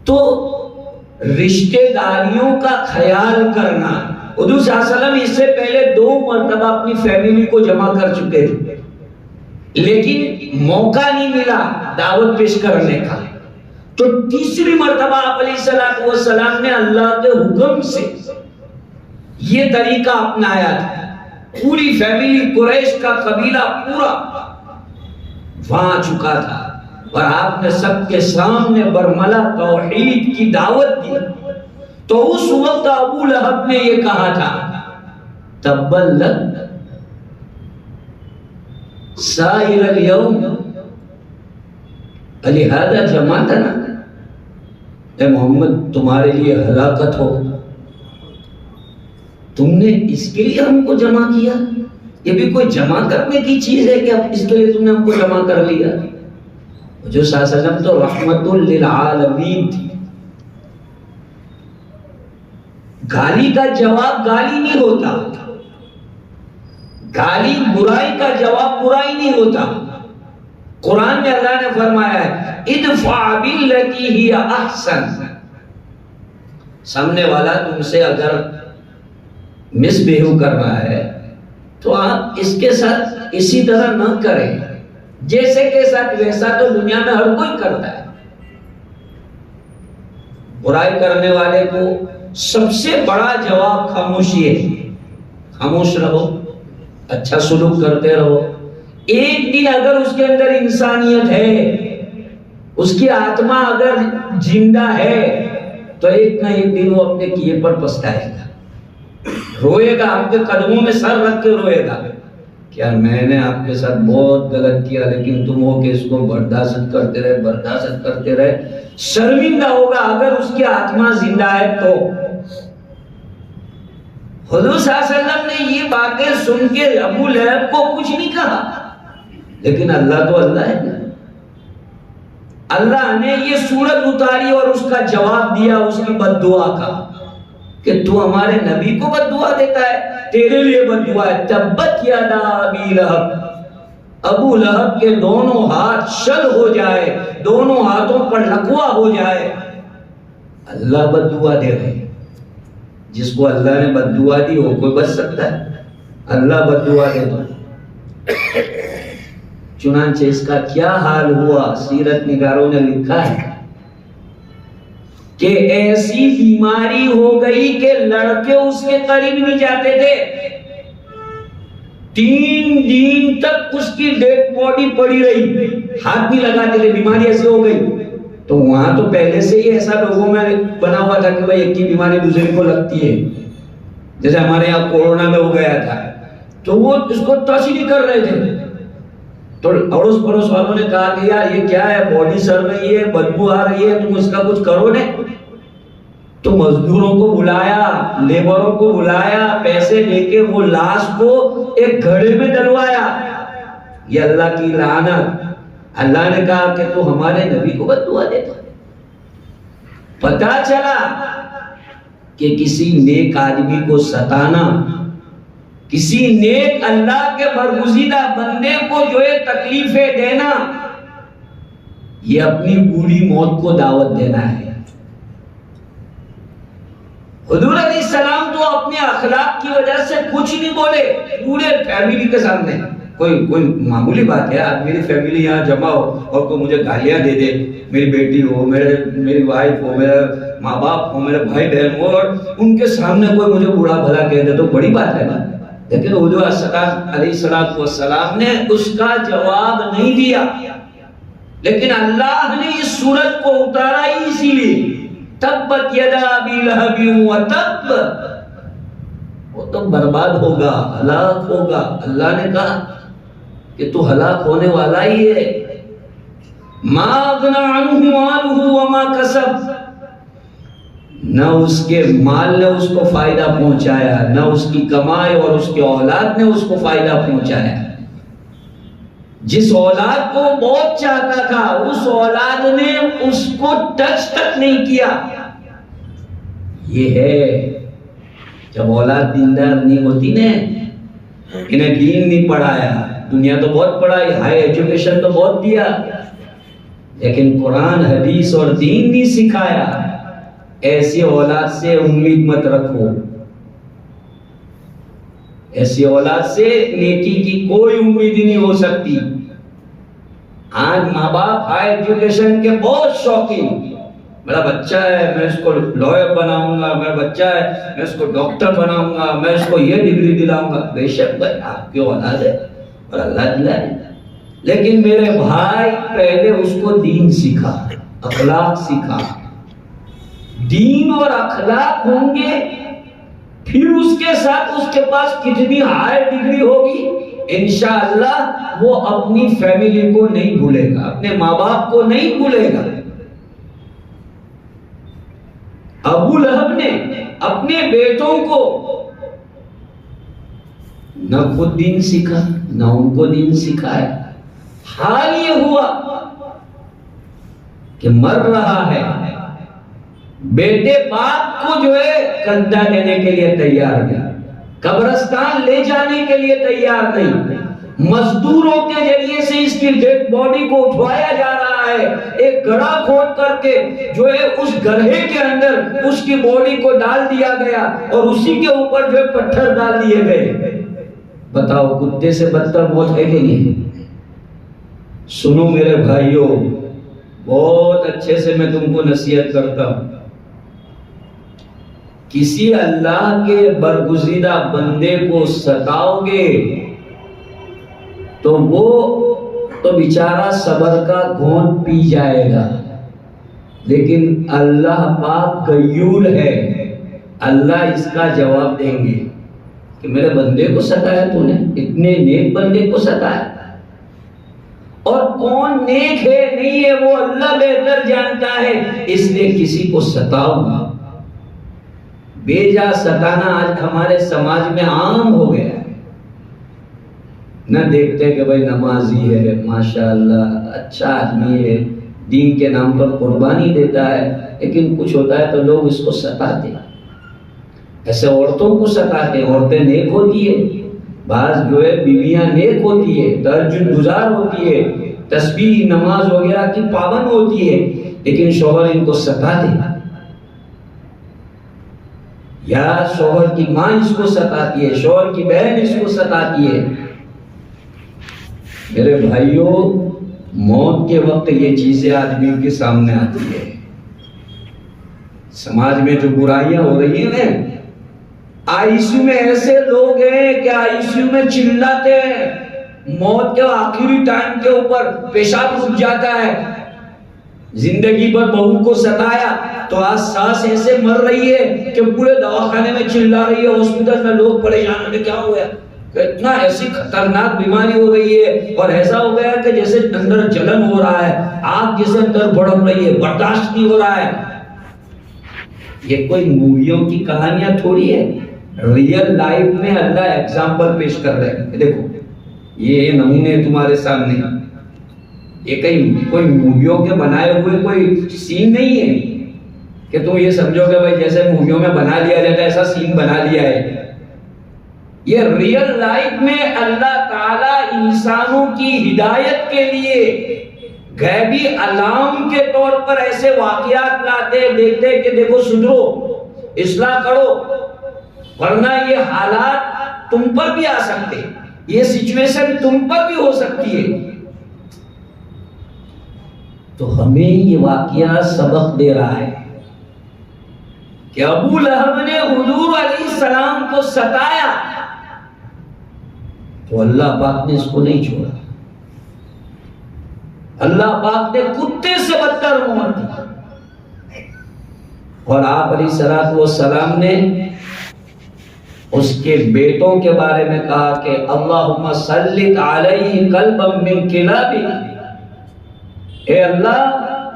تو رشتہ داریوں کا خیال کرنا، حضور صلی اللہ علیہ وسلم اس سے پہلے 2 مرتبہ اپنی فیملی کو جمع کر چکے تھے، لیکن موقع نہیں ملا دعوت پیش کرنے کا۔ تو تیسری مرتبہ آپ علیہ الصلوۃ والسلام نے اللہ کے حکم سے یہ طریقہ اپنایا تھا۔ پوری فیملی، قریش کا قبیلہ پورا وہاں چکا تھا، اور آپ نے سب کے سامنے برملا توحید کی دعوت دی۔ تو اس وقت ابو لہب نے یہ کہا تھا، تبّت لک سائر الیوم لہذا جمعتنا، اے محمد تمہارے لیے ہلاکت ہو، تم نے اس کے لیے ہم کو جمع کیا؟ یہ بھی کوئی جمع کرنے کی چیز ہے کہ اب اس کے لیے تم نے ہم کو جمع کر لیا؟ جو صلی اللہ علیہ وسلم تو رحمت للعالمین تھی۔ گالی کا جواب گالی نہیں ہوتا، گالی برائی کا جواب برائی نہیں ہوتا۔ قرآن میں اللہ نے فرمایا ہے ادفع باللتی ہی احسن، سامنے والا تم سے اگر مس بیہیو کر رہا ہے تو آپ اس کے ساتھ اسی طرح نہ کریں، جیسے کے ساتھ ویسا تو دنیا میں ہر کوئی کرتا ہے۔ برائی کرنے والے کو سب سے بڑا جواب خاموشی ہے. خاموش رہو، اچھا سلوک کرتے رہو. ایک دن اگر اس کے اندر انسانیت ہے، اس کی آتما اگر زندہ ہے، تو ایک نہ ایک دن وہ اپنے کیے پر پچھتائے گا، روئے گا، آپ کے قدموں میں سر رکھ کے روئے گا کہ یار میں نے آپ کے ساتھ بہت غلط کیا، لیکن تم ہو کہ اس کو برداشت کرتے رہے. شرمندہ ہوگا اگر اس کی آتما زندہ ہے تو. حضور صلی اللہ علیہ وسلم نے یہ باتیں سن کے ابو لہب کو کچھ نہیں کہا، لیکن اللہ تو اللہ ہے نا. اللہ نے یہ سورت اتاری اور اس کا جواب دیا اس کی بد دعا کا کہ تو ہمارے نبی کو بد دعا دیتا ہے، تیرے لیے بد دعا ہے. تبت یدا ابی لہب، ابو لہب کے دونوں ہاتھ شل ہو جائے، دونوں ہاتھوں پر لکوا ہو جائے. اللہ بد دعا دے رہے. جس کو اللہ نے بد دعا دی وہ کوئی بچ سکتا ہے؟ اللہ بد دعا دے دو. چنانچہ اس کا کیا حال ہوا، سیرت نگاروں نے لکھا ہے کہ ایسی بیماری ہو گئی کہ لڑکے اس کے قریب نہیں جاتے تھے. 3 دن تک اس کی ڈیڈ باڈی پڑی رہی، ہاتھ نہیں لگاتے تھے. بیماری ایسی ہو گئی. تو وہاں تو پہلے سے ہی ایسا لوگوں میں بنا ہوا تھا کہ بھائی ایک کی بیماری دوسرے کو لگتی ہے. جیسے ہمارے یہاں کورونا میں ہو گیا تھا تو وہ اس کو ٹچ نہیں کر رہے تھے. تو اڑوس پڑوس والوں نے کہا کہ یار یہ کیا ہے، باڈی سڑ رہی ہے، بدبو آ رہی ہے، تم اس کا کچھ کرو نے. تو مزدوروں کو بلایا، لیبروں کو بلایا، پیسے لے کے وہ لاش کو ایک گھڑے میں ڈلوایا. یہ اللہ کی لعنت. اللہ نے کہا کہ تو ہمارے نبی کو بد دعا دیتا. پتا چلا کہ کسی نیک آدمی کو ستانا، کسی نیک اللہ کے برگزیدہ بندے کو جو ہے تکلیفیں دینا، یہ اپنی بوڑھی موت کو دعوت دینا ہے. حضور علیہ السلام تو اپنے اخلاق کی وجہ سے کچھ نہیں بولے پورے فیملی کے سامنے. کوئی معمولی بات ہے، آج میری فیملی یہاں جمع ہو اور کوئی مجھے گالیاں دے دے، میری بیٹی ہو، میری وائف ہو، میرے ماں باپ ہو، میرے بھائی بہن ہو، اور ان کے سامنے کوئی مجھے برا بھلا کہہ دے تو بڑی بات ہے نا. لیکن حضور علیہ السلام نے اس کا جواب نہیں دیا. لیکن اللہ نے اس سورت کو اتارا ہی اسی لیے. تبت یدا ابی لہب وتب، وہ تو برباد ہوگا، ہلاک ہوگا. اللہ نے کہا کہ تو ہلاک ہونے والا ہی ہے. ما اغنى عنہ مالہ وما کسب، نہ اس کے مال نے اس کو فائدہ پہنچایا، نہ اس کی کمائی اور اس کے اولاد نے اس کو فائدہ پہنچایا. جس اولاد کو بہت چاہتا تھا اس اولاد نے اس کو ٹچ تک نہیں کیا. یہ ہے جب اولاد دیندار نہیں ہوتی نا، انہیں دین نہیں پڑھایا، دنیا تو بہت پڑھائی، ہائی ایجوکیشن تو بہت دیا، لیکن قرآن حدیث اور دین نہیں سکھایا. ایسی اولاد سے امید مت رکھو. ایسی اولاد سے نیکی کی کوئی امید نہیں ہو سکتی. آج ماں باپ ہائی ایجوکیشن کے بہت شوقین، میرا بچہ ہے میں اس کو لائر بناؤں گا، میرا بچہ ہے میں اس کو ڈاکٹر بناؤں گا، میں اس کو یہ ڈگری دلاؤں گا. بے شک بھائی آپ کی اولاد ہے اور اللہ دلائے، لیکن میرے بھائی پہلے اس کو دین سکھا، اخلاق سکھا. دین اور اخلاق ہوں گے پھر اس کے ساتھ اس کے پاس کتنی ہائی ڈگری ہوگی، انشاءاللہ وہ اپنی فیملی کو نہیں بھولے گا، اپنے ماں باپ کو نہیں بھولے گا. ابو لہب نے اپنے بیٹوں کو نہ خود دین سکھا نہ ان کو دین سکھایا. حال یہ ہوا کہ مر رہا ہے، بیٹے باپ کو جو ہے کندھا دینے کے لیے تیار نہیں، قبرستان لے جانے کے لیے تیار نہیں. مزدوروں کے ذریعے سے اس کی ڈیڈ باڈی کو اٹھوایا جا رہا ہے، ایک گڑھا کھود کر کے جو ہے اس گڑھے کے اندر اس کی باڈی کو ڈال دیا گیا اور اسی کے اوپر جو ہے پتھر ڈال دیے گئے. بتاؤ کتے سے بدتر موت ہے کہ نہیں؟ سنو میرے بھائیوں، بہت اچھے سے میں تم کو نصیحت کرتا ہوں. کسی اللہ کے برگزیدہ بندے کو ستاؤ گے تو وہ تو بیچارہ صبر کا گھونٹ پی جائے گا، لیکن اللہ پاک غیور ہے، اللہ اس کا جواب دیں گے کہ میرے بندے کو ستایا تو نے، اتنے نیک بندے کو ستایا، اور کون نیک ہے نہیں ہے وہ اللہ بہتر جانتا ہے، اس لیے کسی کو ستاؤ گا۔ بے جا ستانا آج ہمارے سماج میں عام ہو گیا ہے، نہ دیکھتے کہ بھائی نمازی ہے، ماشاءاللہ اچھا آدمی ہے، دین کے نام پر قربانی دیتا ہے، لیکن کچھ ہوتا ہے تو لوگ اس کو ستاتے ہیں۔ ایسے عورتوں کو ستاتے ہیں، عورتیں نیک ہوتی ہے، بعض جو ہے بیویاں نیک ہوتی ہے، تہجد گزار ہوتی ہے، تسبیح نماز وغیرہ کی پابند ہوتی ہے، لیکن شوہر ان کو ستاتے ہیں، یا شوہر کی ماں اس کو ستاتی ہے، شوہر کی بہن اس کو ستاتی ہے۔ میرے بھائیوں، موت کے وقت یہ چیزیں آدمی کے سامنے آتی ہے۔ سماج میں جو برائیاں ہو رہی ہیں نا، آئی سی یو میں ایسے لوگ ہیں کہ آئی سی یو میں چلاتے ہیں، موت کے آخری ٹائم کے اوپر پیشاب رک جاتا ہے، زندگی بھر بہو کو ستایا تو آج ساس ایسے مر رہی ہے کہ پورے دواخانے میں چلا رہی ہے، ہاسپٹل میں لوگ پریشان ہیں، کیا ہوا کہ اتنا ایسی خطرناک بیماری ہو گئی ہے، اور ایسا ہو گیا کہ جیسے اندر جلن ہو رہا ہے، آگ جیسے اندر بھڑک رہی ہے، برداشت نہیں ہو رہا ہے۔ یہ کوئی موویوں کی کہانیاں تھوڑی ہے، ریئل لائف میں اللہ ایگزامپل پیش کر رہے ہیں۔ دیکھو یہ نمونے تمہارے سامنے، یہ کہیں کوئی موویوں کے بنائے ہوئے کوئی سین نہیں ہے کہ تم یہ سمجھو کہ بھائی جیسے موویوں میں بنا لیا جاتا ہے ایسا سین بنا لیا ہے۔ یہ ریئل لائف میں اللہ تعالیٰ انسانوں کی ہدایت کے لیے غیبی علام کے طور پر ایسے واقعات لاتے، دیکھتے کہ دیکھو سدھرو، اصلاح کرو، ورنہ یہ حالات تم پر بھی آ سکتے، یہ سچویشن تم پر بھی ہو سکتی ہے۔ تو ہمیں یہ واقعہ سبق دے رہا ہے کہ ابو لہب نے حضور علیہ السلام کو ستایا تو اللہ پاک نے اس کو نہیں چھوڑا، اللہ پاک نے کتے سے بدتر موت دی، اور آپ علیہ السلام نے اس کے بیٹوں کے بارے میں کہا کہ اللہم سلط علیہ قلبا من کلابک، اے اللہ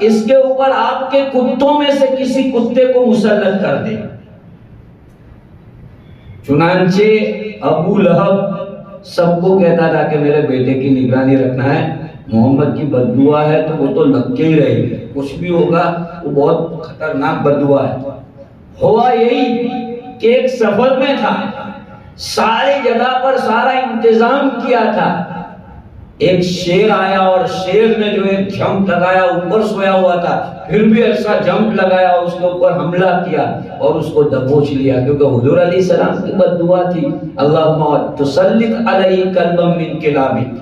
اس کے اوپر آپ کے کتوں میں سے کسی کتے کو مسلط کر دے۔ چنانچہ ابو لہب سب کو کہتا تھا کہ میرے بیٹے کی نگرانی رکھنا ہے، محمد کی بددعا ہے تو وہ تو لگ کے ہی رہے گی، کچھ بھی ہوگا وہ بہت خطرناک بددعا ہے۔ ہوا یہی کہ ایک سفر میں تھا، ساری جگہ پر سارا انتظام کیا تھا، ایک شیر آیا اور شیر نے جو ایک جھمپ لگایا، اوپر سویا ہوا تھا، پھر بھی ایسا جھمپ لگایا، اس کے اوپر حملہ کیا اور اس کو دبوچ لیا، کیونکہ حضور علیہ السلام کی بددعا تھی اللہم تسلط علیہ قلبا من کلابک،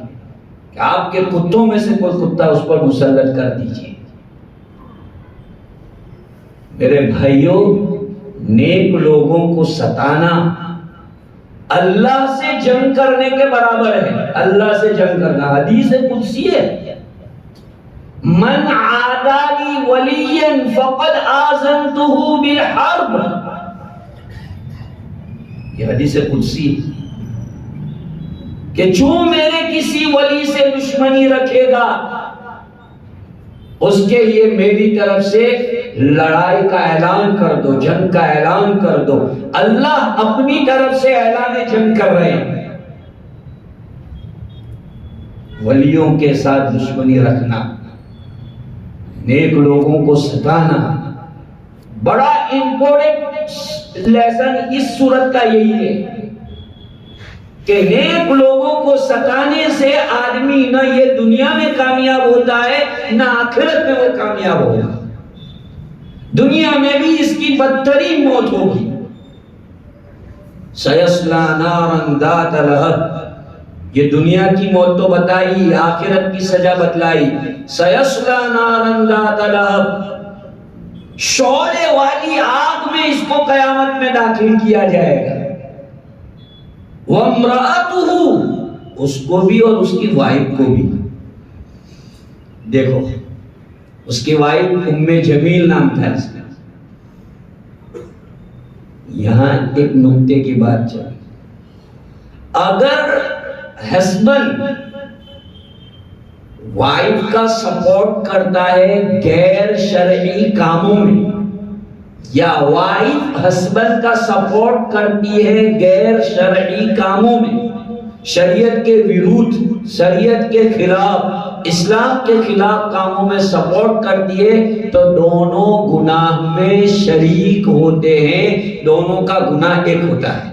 کہ آپ کے کتوں میں سے کوئی کتا اس پر مسلط کر دیجئے۔ میرے بھائیوں، نیک لوگوں کو ستانا اللہ سے جنگ کرنے کے برابر ہے، اللہ سے جنگ کرنا۔ حدیث قدسی ہے، من عادى لي وليا فقد آذنته بالحرب، یہ حدیث قدسی ہے کہ جو میرے کسی ولی سے دشمنی رکھے گا اس کے لیے میری طرف سے لڑائی کا اعلان کر دو، جنگ کا اعلان کر دو۔ اللہ اپنی طرف سے اعلان جنگ کر رہے ہیں۔ ولیوں کے ساتھ دشمنی رکھنا، نیک لوگوں کو ستانا، بڑا امپورٹنٹ لیسن اس صورت کا یہی ہے کہ نیک لوگوں کو ستانے سے آدمی نہ یہ دنیا میں کامیاب ہوتا ہے نہ آخرت میں وہ کامیاب ہوگا، دنیا میں بھی اس کی بدترین موت ہوگی۔ سیصلی نارا ذات لہب، یہ دنیا کی موت تو بتائی، آخرت کی سزا بتلائی۔ سیصلی نارا ذات لہب، شعلے والی آگ میں اس کو قیامت میں داخل کیا جائے گا. وَامْرَأَتُهُ، اس کو بھی اور اس کی وائف کو بھی. دیکھو اس کی وائف ام جمیل نام تھا اس کا. یہاں ایک نقطے کی بات چل، اگر ہسبینڈ وائف کا سپورٹ کرتا ہے غیر شرعی کاموں میں، یا وائف ہسبینڈ کا سپورٹ کرتی ہے غیر شرعی کاموں میں، شریعت کے ورودھ، شریعت کے خلاف، اسلام کے خلاف کاموں میں سپورٹ کرتی ہے، تو دونوں گناہ میں شریک ہوتے ہیں، دونوں کا گناہ ایک ہوتا ہے.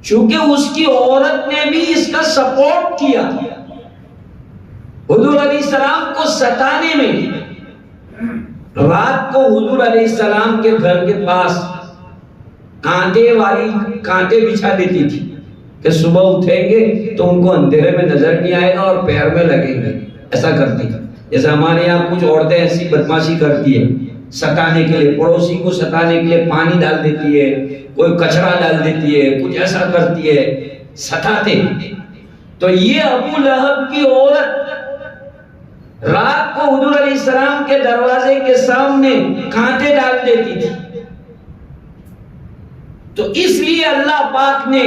چونکہ اس کی عورت نے بھی اس کا سپورٹ کیا حضور علیہ السلام کو ستانے میں. رات کو حضور علیہ السلام کے گھر کے پاس کانٹے بچھا دیتی تھی کہ صبح اٹھیں گے تو ان کو اندھیرے میں نظر نہیں آئے گا اور پیر میں لگیں گے. ایسا کرتی تھی. جیسے ہمارے یہاں کچھ عورتیں ایسی بدماشی کرتی ہے ستانے کے لیے، پڑوسی کو ستانے کے لیے پانی ڈال دیتی ہے، کوئی کچرا ڈال دیتی ہے، کچھ ایسا کرتی ہے، ستاتے. تو یہ ابو لہب کی عورت رات کو حضور علیہ السلام کے دروازے کے سامنے کانٹے ڈال دیتی تھی. تو اس لیے اللہ پاک نے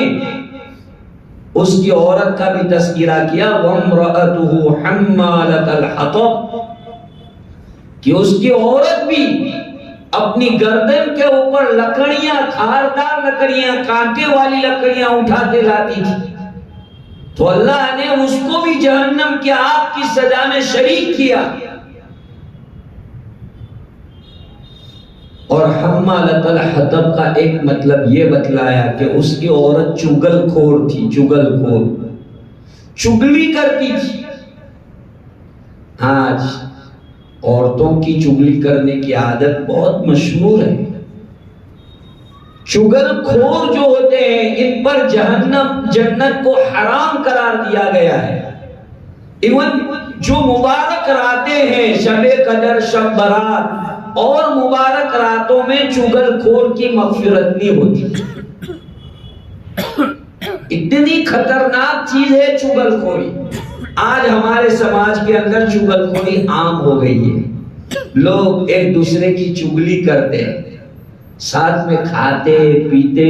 اس کی عورت کا بھی تذکرہ کیا وَامْرَأَتُهُ حَمَّالَةَ الْحَطَبِ، کہ اس کی عورت بھی اپنی گردن کے اوپر لکڑیاں، کھاردار لکڑیاں، کانٹے والی لکڑیاں اٹھا کے لاتی تھی. تو اللہ نے اس کو بھی جہنم کی آگ کی سزا میں شریک کیا. اور حمالۃ الحطب کا ایک مطلب یہ بتلایا کہ اس کی عورت چگل خور تھی، چگل خور، چگلی کرتی تھی. آج عورتوں کی چگلی کرنے کی عادت بہت مشہور ہے. چگل خور جو ہوتے ہیں ان پر جہنم جنت کو حرام قرار دیا گیا ہے. ایون جو مبارک راتیں ہیں، شب قدر، شب برات اور مبارک راتوں میں چگل خور کی مغفرت نہیں ہوتی. اتنی خطرناک چیز ہے چگل خوری. آج ہمارے سماج کے اندر چگل خوری عام ہو گئی ہے. لوگ ایک دوسرے کی چگلی کرتے ہیں، ساتھ میں کھاتے پیتے.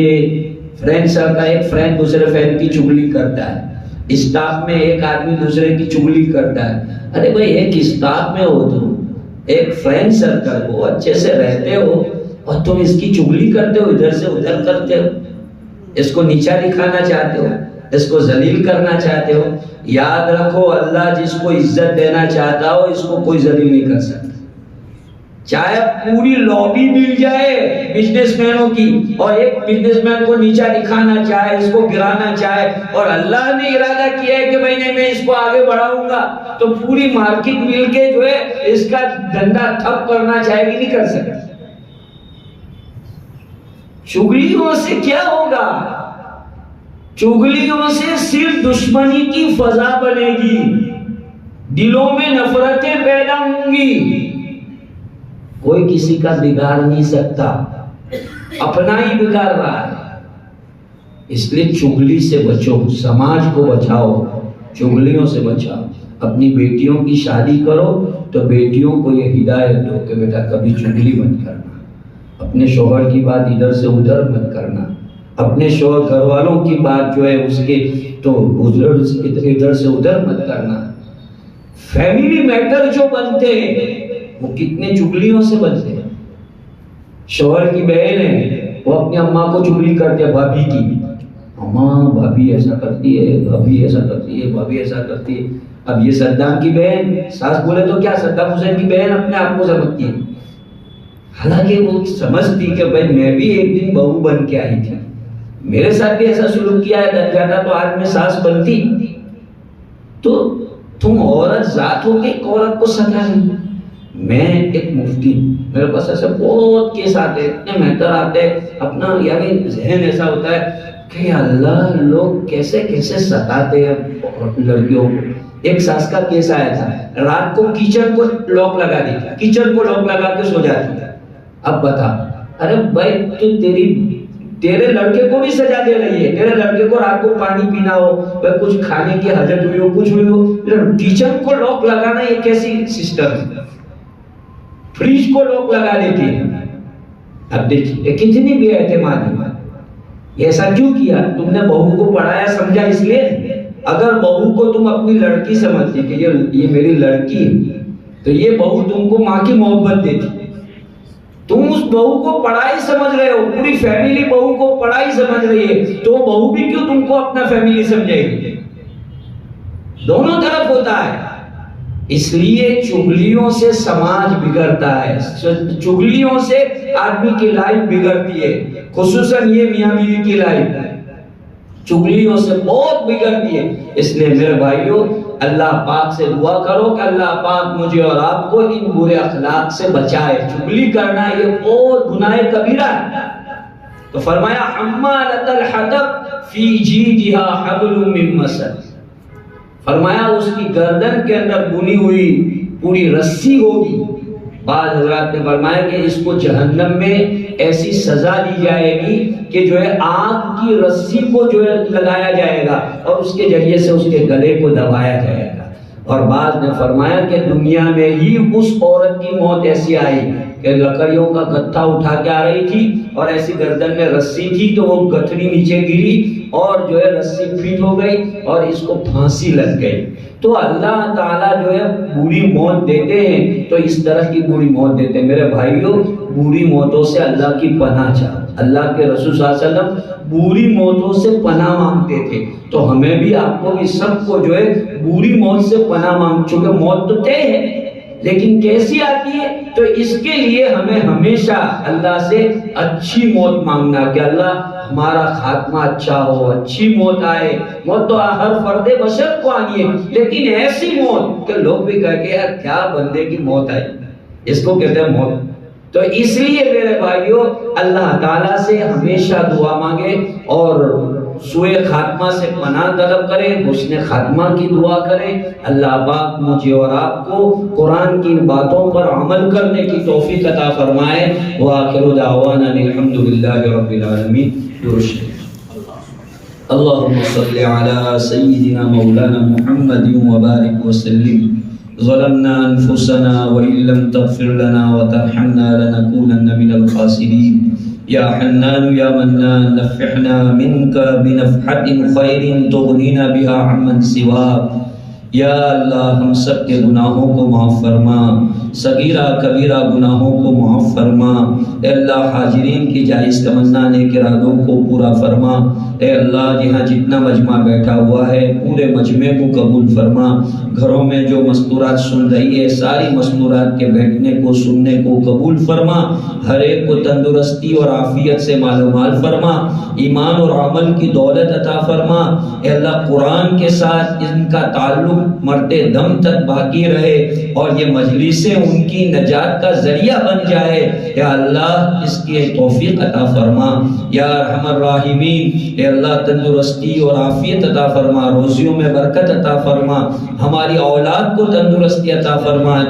فرینڈ سب کا ایک فرینڈ دوسرے فرینڈ کی چگلی کرتا ہے، اسٹاف میں ایک آدمی دوسرے کی چگلی کرتا ہے. ارے بھائی ایک اسٹاف میں ہو تم، ایک فرینڈ سرکل ہو، اچھے سے رہتے ہو، اور تم اس کی چگلی کرتے ہو، ادھر سے ادھر کرتے ہو، اس کو نیچا دکھانا چاہتے ہو، اس کو ذلیل کرنا چاہتے ہو. یاد رکھو اللہ جس کو عزت دینا چاہتا ہو اس کو کوئی ذلیل نہیں کر سکتا. چاہے پوری لابی مل جائے بزنس مینوں کی اور ایک بزنس مین کو نیچا دکھانا چاہے، اس کو گرانا چاہے، اور اللہ نے ارادہ کیا ہے کہ میں اس کو آگے بڑھاؤں گا، تو پوری مارکیٹ مل کے جو ہے اس کا دھندا ٹھپ کرنا چاہے گی، نہیں کر سکتی. چگلیوں سے کیا ہوگا؟ چگلیوں سے صرف دشمنی کی فضا بنے گی، دلوں میں نفرتیں پیدا ہوں گی. کوئی کسی کا بگاڑ نہیں سکتا، اپنا ہی بگاڑ رہا ہے. اس لیے چگلی سے بچو، سماج کو بچاؤ، چگلیوں سے بچاؤ. اپنی بیٹیوں کی شادی کرو تو بیٹیوں کو یہ ہدایت دو کہ بیٹا کبھی چگلی مت کرنا، اپنے شوہر کی بات ادھر سے ادھر مت کرنا، اپنے شوہر گھر والوں کی بات جو ہے اس کے تو ادھر سے ادھر مت کرنا. فیملی میٹر جو بنتے ہیں وہ کتنے چگلیوں سے بنتے ہیں. شوہر کی بہن ہے، وہ اپنی اماں کو چگلی کرتے ہیں، بھابھی کی، اماں بھابھی ایسا کرتی ہے، بھابھی ایسا کرتی ہے، بھابھی ایسا کرتی ہے. اب یہ صدام کی بہن، ساس بولے تو کیا، صدام حسین کی بہن اپنے آپ کو سمجھتی ہے، حالانکہ وہ سمجھتی کہ بھائی میں بھی ایک دن بہو بن کے آئی تھی، میرے ساتھ بھی ایسا سلوک کیا ہے جاتا تو آج میں ساس بنتی. تو تم عورت ذات ہو کے ایک عورت کو ستا نہیں. میں ایک مفتی، میرے پاس ایسے بہت کیس آتے، اتنے میٹر آتے، اپنا یعنی ذہن ایسا ہوتا ہے کہ اللہ لوگ کیسے کیسے ستاتے ہیں لڑکیوں کو. ایک ساس کا کیس آیا تھا، رات کو کچن کو لاک لگا دی تھی، کچن کو لاک لگا کے سو جاتی تھی. اب بتا، ارے بھائی تو تیرے لڑکے کو بھی سزا دے رہی ہے، تیرے لڑکے کو رات کو پانی پینا ہو، بھائی کچھ کھانے کی حاجت ہوئی ہو، کچھ ہوئی ہو، کچن کو لاک لگانا یہ کیسی سسٹم ہے؟ فریج کو لاک لگا دیتی ہے۔ اب دیکھیے کتنی بے اعتمادی، ایسا کیوں کیا؟ تم نے بہو کو پڑھایا سمجھا اس لیے؟ اگر بہو کو تم اپنی لڑکی سمجھتی کہ یہ میری لڑکی ہے، تو یہ بہو تم کو ماں کی محبت دیتی۔ تم اس بہو کو پڑھائی سمجھ رہے ہو، پوری فیملی بہو کو پڑھائی سمجھ رہی ہے، تو بہو بھی کیوں تم کو اپنا فیملی سمجھے گی؟ دونوں طرف ہوتا ہے۔ اس لیے چغلیوں سے سماج بگڑتا ہے، چغلیوں سے آدمی کی لائف بگڑتی ہے، خصوصاً یہ میاں بیوی کی لائف چغلیوں سے بہت بگڑتی ہے۔ اس لیے میرے بھائیوں، اللہ پاک سے دعا کرو کہ اللہ پاک مجھے اور آپ کو ان برے اخلاق سے بچائے۔ چغلی کرنا یہ بہت گناہ کبیرہ ہے۔ تو فرمایا حمالۃ الحطب فی جیدها حبل من مسد، فرمایا اس کی گردن کے اندر بنی ہوئی پوری رسی ہوگی۔ بعض حضرات نے فرمایا کہ اس کو جہنم میں ایسی سزا دی جائے گی کہ جو ہے آگ کی رسی کو جو ہے لگایا جائے گا اور اس کے ذریعے سے اس کے گلے کو دبایا جائے گا۔ اور بعض نے فرمایا کہ دنیا میں ہی اس عورت کی موت ایسی آئی کہ لکڑیوں کا گتھا اٹھا کے آ رہی تھی اور ایسی گردن میں رسی تھی تو وہ گٹھڑی نیچے گری اور جو ہے رسی پھیٹ ہو گئی اور اس کو پھانسی لگ گئی۔ تو اللہ تعالیٰ جو ہے بری موت دیتے ہیں، تو اس طرح کی بری موت دیتے ہیں۔ میرے بھائیوں، بری موتوں سے اللہ کی پناہ چاہو۔ اللہ کے رسول صلی اللہ علیہ وسلم بری موتوں سے پناہ مانگتے تھے، تو ہمیں بھی آپ کو بھی سب کو جو ہے بری موت سے پناہ مانگ، چونکہ موت تو طے ہے لیکن کیسی آتی ہے، تو اس کے لیے ہمیں ہمیشہ اللہ سے اچھی موت مانگنا کہ اللہ ہمارا خاتمہ اچھا ہو، اچھی موت آئے۔ موت تو ہر فرد بشر کو آنی ہے، لیکن ایسی موت کہ لوگ بھی کہہ کہ یار کیا بندے کی موت آئی، اس کو کہتے ہیں موت۔ تو اس لیے میرے بھائیوں، اللہ تعالیٰ سے ہمیشہ دعا مانگے اور سوئے خاتمہ سے پناہ طلب کریں، حسن خاتمہ کی دعا کریں۔ اللہ پاک مجھے اور آپ کو قرآن کی ان باتوں پر عمل کرنے کی توفیق عطا فرمائے۔ وآخر دعوانا الحمدللہ رب العالمین۔ اللہم صلی علی سیدنا مولانا محمد وبارک وسلم۔ ظلمنا انفسنا وان لم تغفر لنا وترحمنا لنكونن من الخاسرین۔ یا حنان یا منان نفحنا منك بنفحة خیر تغنینا بها عمن سواک۔ یا اللہ ہم سب کے گناہوں کو معاف فرما، صغیرہ کبیرہ گناہوں کو معاف فرما۔ اے اللہ حاضرین کی جائز تمنا نیک ارادوں کو پورا فرما۔ اے اللہ جہاں جتنا مجمع بیٹھا ہوا ہے پورے مجمع کو قبول فرما۔ گھروں میں جو مستورات سن رہی ہے ساری مستورات کے بیٹھنے کو سننے کو قبول فرما۔ ہر ایک کو تندرستی اور عافیت سے مال و مال فرما، ایمان اور عمل کی دولت عطا فرما۔ اے اللہ قرآن کے ساتھ ان کا تعلق مرتے دم تک باقی رہے اور یہ مجلسیں ان کی نجات کا ذریعہ بن جائے۔ یا اللہ اس کی توفیق عطا فرما۔ یا ارحم الراحمین، اے اللہ تندرستی اور عافیت عطا فرما، روزیوں میں برکت عطا فرما، ہماری اولاد کو تندرستی عطا فرما۔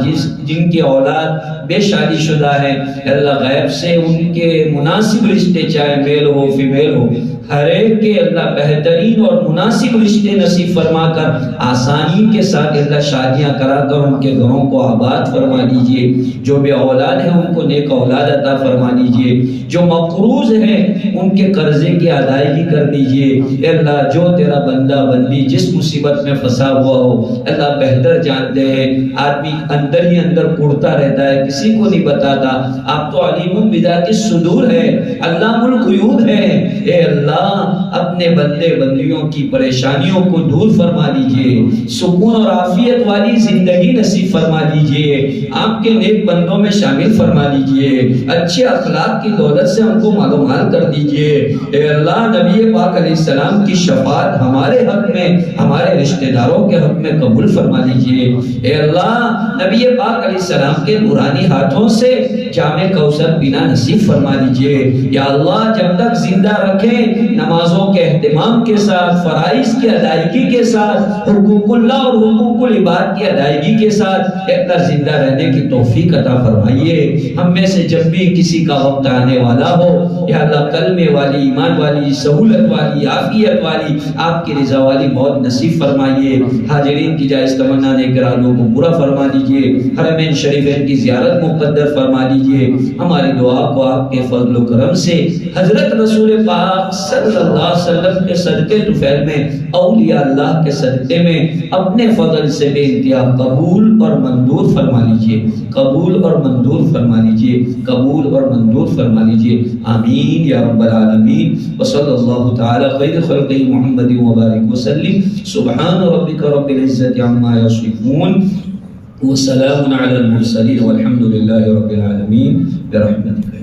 جن کی اولاد بے شادی شدہ ہے اے اللہ غیب سے ان کے مناسب رشتے، چاہے میل ہو فیمیل ہو، ہر ایک کے اللہ بہترین اور مناسب رشتے نصیب فرما کر آسانی کے ساتھ اللہ شادیاں کرا کر ان کے گھروں کو آباد فرما دیجئے۔ جو بے اولاد ہیں ان کو نیک اولاد عطا فرما دیجئے، جو مقروض ہیں ان کے قرضے کی ادائیگی کر دیجئے۔ اے اللہ جو تیرا بندہ بندی جس مصیبت میں پھنسا ہوا ہو اللہ بہتر جانتے ہیں، آدمی اندر ہی اندر اڑتا رہتا ہے کسی کو نہیں بتاتا، آپ تو علیم بذات الصدور ہے، علام الغیوب ہے۔ اے اللہ اپنے بندے بندیوں کی پریشانیوں کو دور فرما دیجئے، سکون اور عافیت والی زندگی نصیب فرما دیجئے، آپ کے نیک بندوں میں شامل فرما دیجئے، اچھے اخلاق کی دولت سے ہم کو مال و مال کر دیجئے۔ اے اللہ نبی پاک علیہ السلام کی شفاعت ہمارے حق میں، ہمارے رشتہ داروں کے حق میں قبول فرما لیجئے۔ اے اللہ نبی پاک علیہ السلام کے نورانی ہاتھوں سے جام کوثر پینا نصیب فرما لیجئے۔ یا اللہ جب تک زندہ رکھیں نمازوں کے اہتمام کے ساتھ، فرائض کی ادائیگی کے ساتھ، حقوق اللہ اور حقوق العباد کی ادائیگی کے ساتھ ایک طرح زندہ رہنے کی توفیق عطا فرمائیے۔ ہم میں سے جب بھی کسی کا وقت آنے والا ہو یا اللہ کلمے والی، ایمان والی، سہولت والی، عافیت والی، آپ کی رضا والی موت نصیب فرمائیے۔ حاضرین کی جائز تمنا نیک ارادوں کو پورا فرما دیجئے۔ حرمین شریفین کی زیارت مقدر فرما دیجئے۔ ہماری دعا کو آپ کے فضل و کرم سے حضرت رسول پاک صلی اللہ علیہ وسلم کے صدقے طفیل میں، اولیاء اللہ کے صدقے میں اپنے فضل سے بے انتہا قبول اور منظور فرما لیجئے، قبول اور منظور فرما لیجئے، قبول اور منظور فرما لیجئے، آمین یا رب العالمین۔ وصلی اللہ تعالی خیر خلقہ محمد وبارک وسلم۔ سبحان ربک رب العزت عما یصفون وسلام علی المرسلین والحمد للہ رب العالمین برحمتک۔